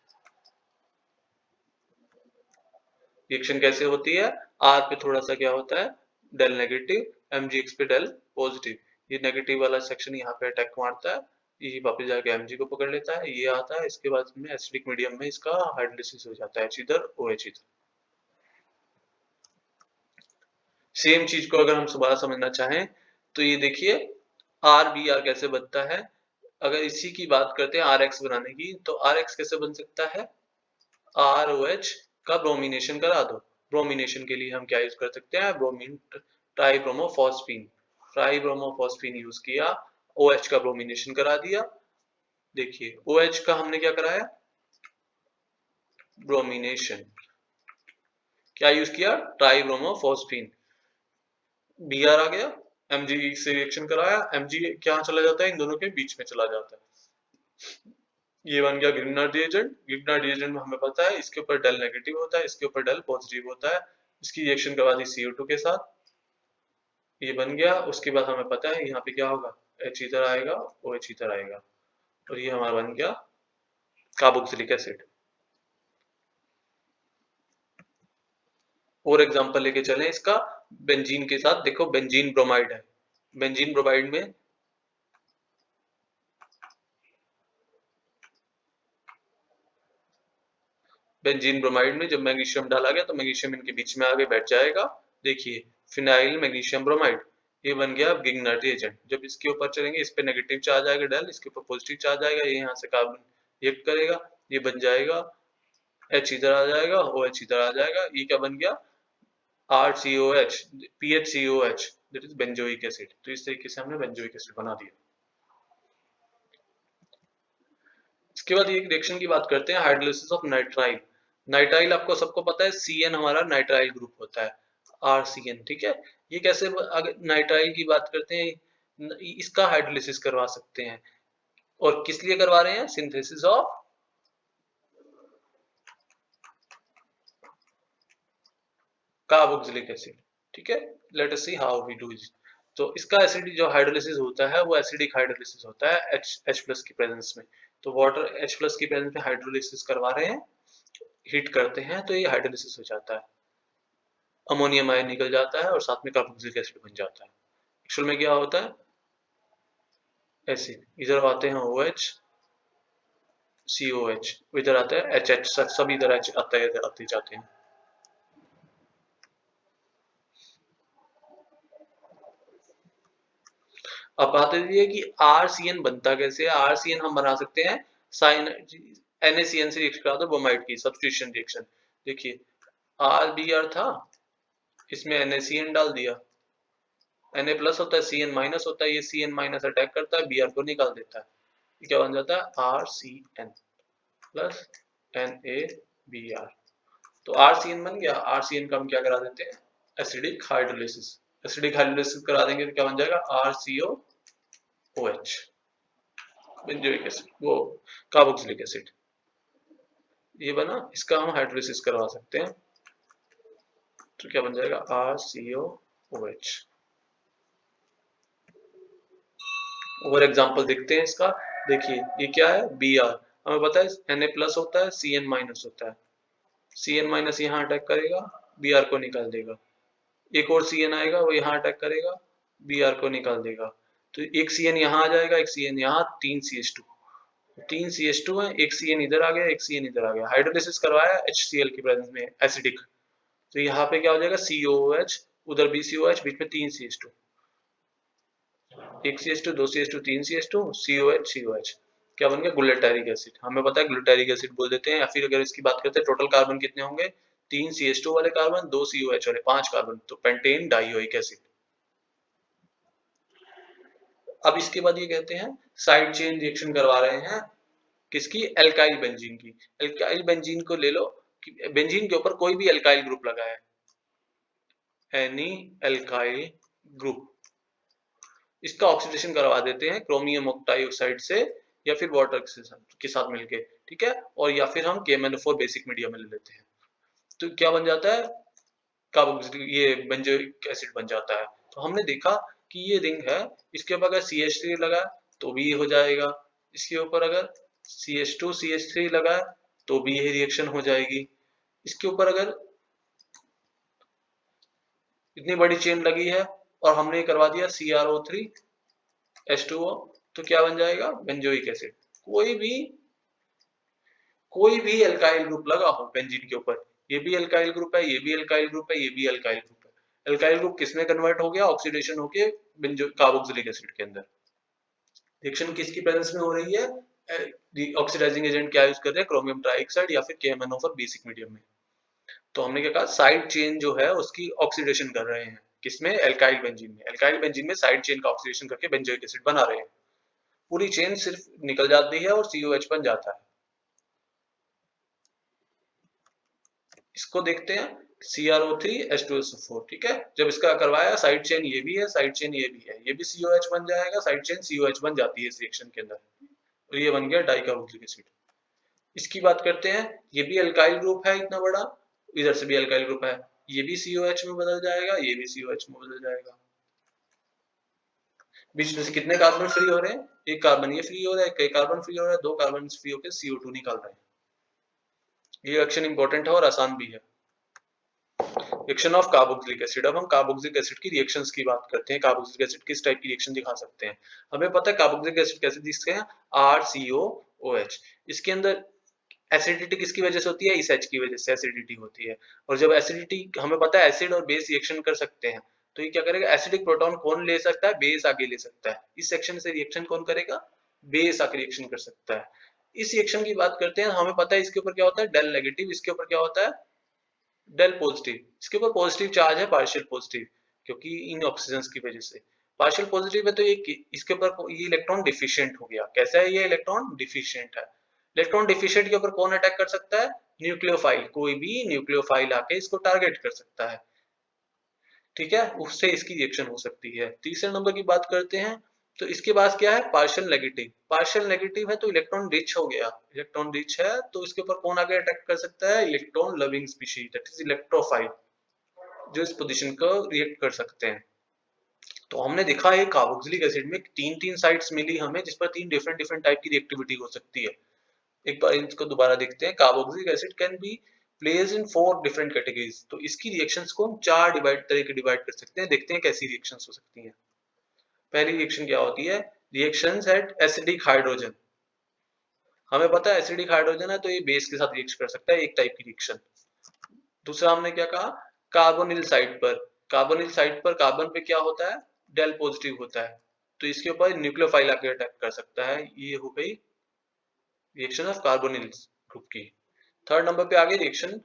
Speaker 1: रिएक्शन कैसे होती है? R पे थोड़ा सा क्या होता है? डेल नेगेटिव, MgX पे डेल पॉजिटिव। ये नेगेटिव वाला सेक्शन यहाँ पे अटैक मारता है, ये वापस जाके Mg को पकड़ लेता है, ये आता है, इसके बाद में एसिडिक मीडियम में इसका हाइड्रोलिसिस हो जाता है, H इधर OH इधर। सेम चीज को अगर हम दोबारा समझना चाहें तो ये देखिए RBr कैसे बनता है। अगर इसी की बात करते हैं RX बनाने की, तो RX कैसे बन सकता है, ROH का ब्रोमिनेशन करा दो। ब्रोमिनेशन के लिए हम क्या यूज कर सकते हैं, ब्रोमीन ट्राइब्रोमोफॉस्फीन, ट्राइब्रोमोफॉस्फीन यूज किया, OH का ब्रोमिनेशन करा दिया। देखिए OH का हमने क्या कराया, ब्रोमिनेशन, क्या यूज किया, ट्राइब्रोमोफॉस्फीन। Br आ गया, Mg से रिएक्शन कराया, Mg क्या चला जाता है, इन दोनों के बीच में चला जाता है। ये बन गया ग्रिग्नार्ड रिएजेंट। ग्रिग्नार्ड रिएजेंट में हमें पता है इसके ऊपर डेल नेगेटिव होता है, इसके ऊपर डेल पॉजिटिव होता है। इसकी रिएक्शन करवा दी CO2 के साथ, ये बन गया। उसके बाद हमें पता है यहाँ पे क्या होगा, H इधर आएगा, OH इधर आएगा, और ये हमारा बन गया कार्बोक्सिलिक एसिड। और एग्जांपल लेके चलें इसका, बेंजीन के साथ देखो, बेंजीन ब्रोमाइड है। बेंजीन ब्रोमाइड में बेंजीन ब्रोमाइड में जब मैग्नीशियम डाला गया तो मैग्नीशियम इनके बीच में आगे बैठ जाएगा। देखिए फिनाइल मैग्नीशियम ब्रोमाइड, ये बन गया गिग्नार्ड रिएजेंट। जब इसके ऊपर चलेंगे, इस पे नेगेटिव चार्ज आएगा डेल, इसके ऊपर पॉजिटिव चार्ज आएगा, ये यहाँ से कार्बन रिएक्ट करेगा, ये बन जाएगा H इधर आ जाएगा, OH इधर आ जाएगा, ये क्या बन गया, RCOH, PHCOH, that is benzoic acid. तो इस तरीके से हमने बेंजोइक एसिड बना दिया। इसके बाद एक रिएक्शन की बात करते हैं, हाइड्रोलिसिस ऑफ नाइट्राइल। नाइट्राइल आपको सबको पता है, CN हमारा नाइट्राइल ग्रुप होता है, RCN, ठीक है। ये कैसे, अगर नाइट्राइल की बात करते हैं, इसका हाइड्रोलिसिस करवा सकते हैं, और किस लिए करवा रहे हैं, सिंथेसिस ऑफ कार्बोक्सिलिक एसिड, ठीक है। Let us see how we do it. तो इसका एसिड जो हाइड्रोलिसिस होता है वो एसिडिक हाइड्रोलिसिस होता है H+ की प्रेजेंस में। तो वाटर H+ की प्रेजेंस में हाइड्रोलिसिस करवा रहे हैं, हीट करते हैं, तो ये हाइड्रोलिसिस हो जाता है, अमोनियम आयन निकल जाता है और साथ में कार्बोक्सिलिक एसिड बन जाता है। एक्चुअल में क्या होता है, एसिड इधर आते हैं OH COH, इधर आता है HH, सब इधर H आता है, इधर आते जाते हैं। अब बात है कि RCN बनता कैसे है। RCN हम बना सकते हैं साइन NaCN से रिएक्शन करा दो, ब्रोमाइड की सब्स्टिट्यूशन रिएक्शन। देखिए RBr था, इसमें NaCN डाल दिया, Na+ होता है, CN- होता है, ये CN- अटैक करता है, Br को निकाल देता है, ये क्या बन जाता है, RCN प्लस NaBr। तो RCN बन गया। RCN का हम क्या करा देते हैं, एसिडिक हाइड्रोलिसिस। एसिडिक हाइड्रोलिसिस करा देंगे तो क्या बन जाएगा, RCOOH, बेंजोइक एसिड, वो कार्बोक्सिलिक एसिड, ये बना। इसका हम हाइड्रोलिसिस करवा सकते हैं, तो क्या बन जाएगा, RCOOH। और एग्जांपल देखते हैं इसका। देखिए ये क्या है, Br, हमें पता है Na+ होता है, CN- होता है, CN- यहाँ अटैक करेगा, Br को निकाल देगा। एक और CN आएगा, वो यहाँ अटैक करेगा, Br को निकाल देगा। तो एक CN यहाँ आ जाएगा, एक CN यहाँ, 3 CH2, 3 CH2 है, एक CN इधर आ गया, एक CN इधर आ गया। हाइड्रोलिसिस करवाया HCl की प्रेजेंस में, एसिडिक, तो यहाँ पे क्या हो जाएगा, COOH, उधर भी COH, बीच में 3 CH2, एक CH2, 2 CH2, 3 CH2, COH COH, क्या बन गया, ग्लूटारिक एसिड। हमें पता है ग्लूटारिक एसिड बोल देते हैं। या फिर अगर इसकी बात करते हैं, टोटल कार्बन कितने होंगे, 3 CH2 वाले कार्बन, 2 COH वाले, 5 कार्बन, तो पेंटेन डाइओइक एसिड। अब इसके बाद ये कहते हैं साइड चेन रिएक्शन करवा रहे हैं, किसकी, एल्काइल बेंजीन की। एल्काइल बेंजीन को ले लो, बेंजीन के ऊपर कोई भी एल्काइल ग्रुप लगा है, एनी एल्काइल ग्रुप, इसका ऑक्सीडेशन करवा देते हैं क्रोमियम ऑक्टाइऑक्साइड से, या फिर वाटर के साथ मिलके, ठीक है। और या फिर हम KMnO4 बेसिक मीडियम में ले लेते हैं, तो क्या बन जाता है, कार्बोक्सिलिक, ये बेंजोइक एसिड बन जाता है। तो हमने देखा कि ये रिंग है, इसके ऊपर अगर CH3 लगा तो भी ये हो जाएगा, इसके ऊपर अगर CH2 CH3 लगा तो भी यही रिएक्शन हो जाएगी। इसके ऊपर अगर इतनी बड़ी चेन लगी है और हमने करवा दिया CrO3 H2O, तो क्या बन जाएगा, बेंजोइक एसिड। कोई भी एल्काइल ग्रुप लगा हो बेंजीन के ऊपर, ये भी एल्काइल ग्रुप है, ये भी एल्काइल ग्रुप है, ये भी एल्काइल ग्रुप है। एल्काइल ग्रुप किसमें कन्वर्ट हो गया, ऑक्सीडेशन होके बेंजो कार्बोक्सिलिक एसिड के अंदर। रिएक्शन किसकी प्रेजेंस में हो रही है, ऑक्सीडाइजिंग एजेंट क्या यूज कर रहे हैं, क्रोमियम ट्राइऑक्साइड या फिर KMnO4 बेसिक मीडियम में। तो हमने क्या कहा, साइड चेन जो है उसकी ऑक्सीडेशन कर रहे हैं, किसमें, एल्काइल बेंजीन में। एल्काइल बेंजीन में साइड चेन का ऑक्सीडेशन करके बेंजोइक एसिड बना रहे हैं। पूरी चेन सिर्फ निकल जाती है और COH बन जाता है। इसको देखते हैं, CrO3H2SO4, ठीक है। जब इसका करवाया, साइड चेन ये भी है, साइड चेन ये भी है, ये भी COH बन जाएगा, साइड चेन COH बन जाती है इस रिएक्शन के अंदर, और ये बन गया डाइकार्बोक्सिलिक एसिड। इसकी बात करते हैं, ये भी अल्काइल ग्रुप है इतना बड़ा, इधर से भी अल्काइल ग्रुप है, ये भी COH में बदल जाएगा, ये भी COH में बदल जाएगा। बीच में से कितने कार्बन फ्री हो रहे हैं, एक कार्बन ये फ्री हो रहा है, कई कार्बन फ्री हो रहा है, दो कार्बन फ्री होकर CO2 निकाल रहे हैं। ये रिएक्शन इंपॉर्टेंट है और आसान भी है। Reaction of carboxylic acid. अब हम कार्बोक्सिलिक एसिड की रिएक्शंस की बात करते हैं। कार्बोक्सिलिक एसिड किस टाइप की रिएक्शन दिखा सकते हैं। हमें पता है कार्बोक्सिलिक एसिड कैसे दिखते हैं, RCOOH। इसके अंदर एसिडिटी किसकी वजह से होती है, इस H की वजह से एसिडिटी होती है। और जब एसिडिटी, हमें पता है एसिड और बेस रिएक्शन कर सकते हैं, तो ये क्या करेगा, एसिडिक प्रोटॉन कौन ले सकता है, बेस आके ले सकता है। इस सेक्शन से रिएक्शन कौन करेगा, बेस आके रिएक्शन कर सकता है। इस रिएक्शन की बात करते हैं, हमें पता है इसके ऊपर क्या होता है, डेल नेगेटिव, इसके ऊपर क्या होता है, डेल पॉजिटिव। इसके ऊपर पॉजिटिव चार्ज है, पार्शियल पॉजिटिव, क्योंकि इन ऑक्सीजन की वजह से। पार्शियल पॉजिटिव है तो ये इसके ऊपर ये इलेक्ट्रॉन डिफिशिएंट हो गया। कैसा है ये, इलेक्ट्रॉन डिफिशिएंट है। इलेक्ट्रॉन डिफिशिएंट के ऊपर कौन अटैक कर सकता है, न्यूक्लियोफाइल। कोई भी न्यूक्लियोफाइल आके इसको टारगेट कर सकता है, ठीक है, उससे इसकी रिएक्शन हो सकती है। तीसरे नंबर की बात करते हैं, तो इसके पास क्या है, पार्शियल नेगेटिव। पार्शियल नेगेटिव है तो इलेक्ट्रॉन रिच हो गया, इलेक्ट्रॉन रिच है तो इसके ऊपर कौन आगे अटैक कर सकता है, electron loving species, that is electrophile, जो इस पोजीशन को रिएक्ट कर सकते हैं। तो हमने देखा है कार्बोक्सिलिक एसिड में तीन तीन साइट्स मिली हमें, जिस पर तीन डिफरेंट डिफरेंट टाइप की रिएक्टिविटी हो सकती है। एक बार इसको दोबारा देखते हैं। Carboxylic acid can be place in 4 different categories. तो इसकी रिएक्शंस को हम चार तरह के डिवाइड कर सकते हैं। देखते हैं कैसी रिएक्शंस हो सकती हैं। पहली रिएक्शन क्या होती है, रिएक्शंस एट एसिडिक हाइड्रोजन। हमें पता है एसिडिक हाइड्रोजन है तो ये बेस के साथ रिएक्ट कर सकता है, एक टाइप की रिएक्शन। दूसरा हमने क्या कहा, कार्बोनिल साइड पर। कार्बोनिल साइड पर कार्बन पे क्या होता है, डेल पॉजिटिव होता है, तो इसके ऊपर न्यूक्लियोफाइल आके अटैक कर सकता है। ये हो गई रिएक्शन ऑफ कार्बोनिल ग्रुप की। थर्ड नंबर पे आगे रिएक्शन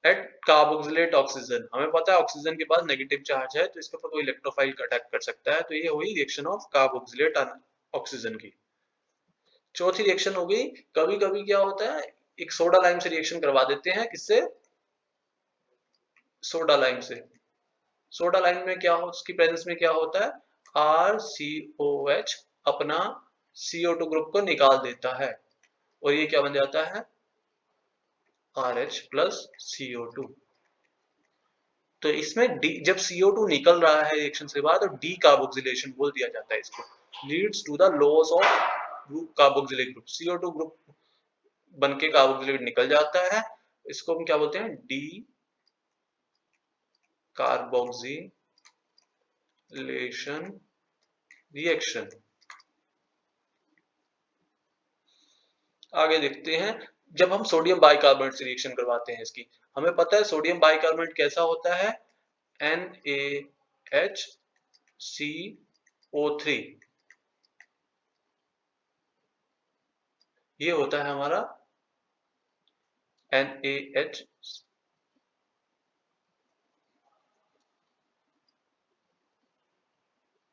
Speaker 1: एट कार्बोक्सिलेट ऑक्सीजन। हमें पता है ऑक्सीजन के पास नेगेटिव चार्ज है तो इसके ऊपर कोई इलेक्ट्रोफाइल का अटैक कर सकता है, तो ये हुई रिएक्शन ऑफ कार्बोक्सिलेट ऑक्सीजन की। चौथी रिएक्शन हो गई, कभी कभी क्या होता है, एक सोडा लाइम से रिएक्शन करवा देते हैं, किससे, सोडा लाइम से। सोडा लाइम में क्या हो, उसकी प्रेजेंस में क्या होता है, RCOH अपना CO2 ग्रुप को निकाल देता है और ये क्या बन जाता है, RH प्लस CO2। तो इसमें D, जब CO2 निकल रहा है रिएक्शन से बाहर, तो डी कार्बोक्सिलेशन बोल दिया जाता है इसको, leads to the loss of group carboxylic group. CO2 group बन के कार्बोक्सिलेट निकल जाता है, इसको हम क्या बोलते हैं, डी कार्बोक्सिलेशन रिएक्शन। आगे देखते हैं, जब हम सोडियम बाइकार्बोनेट से रिएक्शन करवाते हैं इसकी, हमें पता है सोडियम बाइकार्बोनेट कैसा होता है, NaHCO3। ये होता है हमारा NaH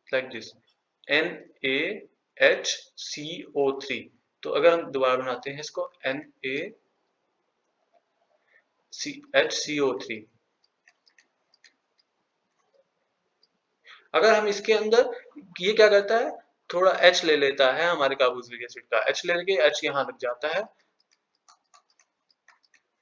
Speaker 1: लाइक दिस, NaHCO3। तो अगर हम दोबारा बनाते हैं इसको, NaHCO3। अगर हम इसके अंदर, ये क्या करता है, थोड़ा H ले लेता है हमारे कार्बोक्सिलिक एसिड का, H ले लेके H यहाँ लग जाता है।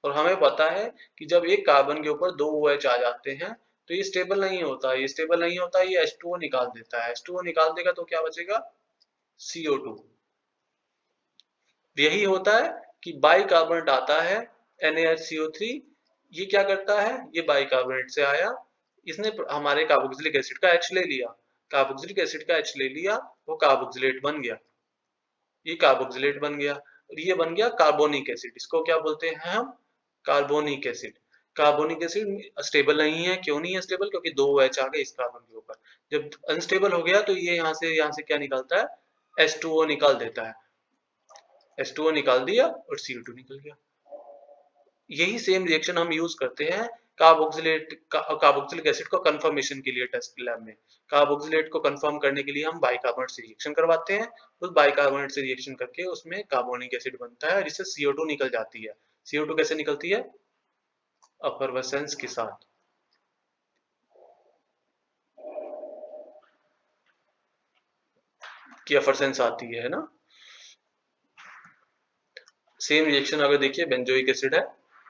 Speaker 1: और हमें पता है कि जब एक कार्बन के ऊपर दो OH आ जाते हैं तो ये स्टेबल नहीं होता, ये स्टेबल नहीं होता, ये H2O निकाल देता है। H2O निकाल देगा तो क्या बचेगा, CO2। यही होता है कि बाइकार्बोनेट आता है NaHCO3, ये क्या करता है, ये बाइकार्बोनेट से आया, इसने हमारे कार्बोक्सिलिक एसिड का H ले लिया, कार्बोक्सिलिक एसिड का H ले लिया, वो कार्बोक्सिलेट बन गया। ये कार्बोक्सिलेट बन गया और ये बन गया कार्बोनिक एसिड। इसको क्या बोलते हैं हम? Carbonic acid. Carbonic acid stable नहीं है। क्यों नहीं है स्टेबल? क्योंकि 2 H आ गए इस कार्बन के ऊपर। जब अनस्टेबल हो गया तो ये यहाँ से क्या निकलता है? H2O निकाल देता है। H2O निकाल दिया और CO2 निकल गया। यही सेम रिएक्शन हम यूज करते हैं कार्बोक्सिलिक एसिड को कंफर्मेशन के लिए टेस्ट लैब में। कार्बोक्सिलेट को कंफर्म करने के लिए हम बाइकार्बोनेट से रिएक्शन करवाते हैं। उस बाइकार्बोनेट से रिएक्शन करके उसमें कार्बोनिक एसिड बनता है जिससे CO2 निकल जाती है। CO2 कैसे निकलती है? एफरवेसेंस के साथ। की एफरवेसेंस आती है ना। सेम रिएक्शन अगर देखिए बेंजोइक एसिड है,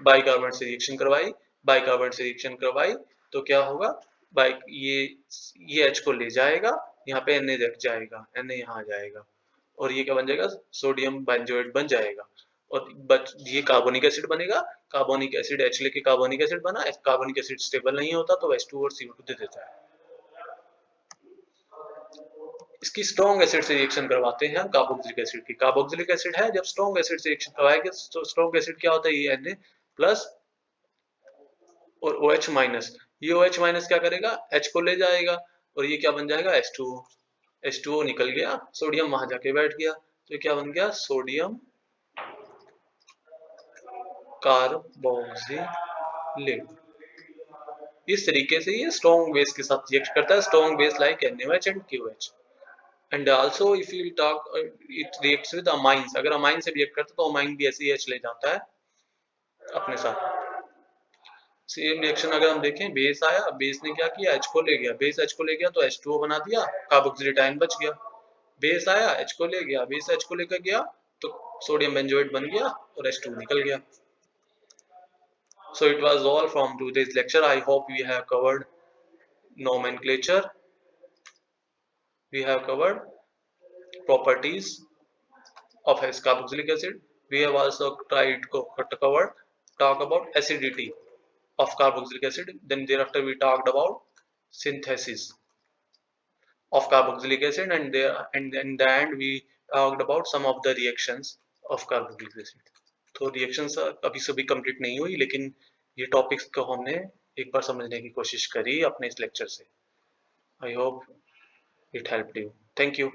Speaker 1: बाइकार्बोनेट से रिएक्शन करवाई, बाइकार्बोनेट से रिएक्शन करवाई तो क्या होगा? बाइक ये H को ले जाएगा, यहाँ पे Na रख जाएगा, Na यहाँ आ जाएगा और ये क्या बन जाएगा? सोडियम बेंजोएट बन जाएगा और ये कार्बोनिक एसिड बनेगा। कार्बोनिक एसिड H लेके कार्बोनिक एसिड बना। कार्बोनिक एसिड स्टेबल नहीं होता तो H2 और CO2 दे देता है। इसकी स्ट्रॉन्ग एसिड से रिएक्शन करवाते हैं हम कार्बोक्सिलिक एसिड की। कार्बोक्सिलिक एसिड है, जब स्ट्रॉन्ग एसिड से रिएक्शन करवाएंगे तो स्ट्रॉन्ग एसिड क्या होता है? ये Na प्लस और OH माइनस। ये OH माइनस क्या करेगा? H को ले जाएगा और ये क्या बन जाएगा? H2O। H2O निकल गया, सोडियम वहां जाके बैठ गया तो ये क्या बन गया? Sodium carboxylate. इस तरीके से ये स्ट्रॉन्ग बेस के साथ रिएक्ट करता है। Strong base like NaOH and KOH। And also if you talk it reacts with amines. अगर अमाइन से रिएक्ट करता है तो अमाइन भी ऐसे ही H ले जाता है अपने साथ। सेम रिएक्शन अगर हम देखें, बेस आया, बेस ने क्या किया? H को ले गया, बेस H को ले गया तो H2O बना दिया, कार्बोक्सिलेट आयन बच गया। बेस आया, H को ले गया, बेस H को लेकर गया तो सोडियम बेंजोएट बन गया और H2 निकल गया। So it was all from today's lecture. I hope we have covered nomenclature, we have covered properties of carboxylic acid. We have also tried to talk about acidity of carboxylic acid. Then thereafter we talked about synthesis of carboxylic acid, and in the end we talked about some of the reactions of carboxylic acid. तो reactions अभी सभी complete नहीं हुई, लेकिन ये topics को हमने एक बार समझने की कोशिश करी अपने इस lecture से। I hope it helped you. Thank you.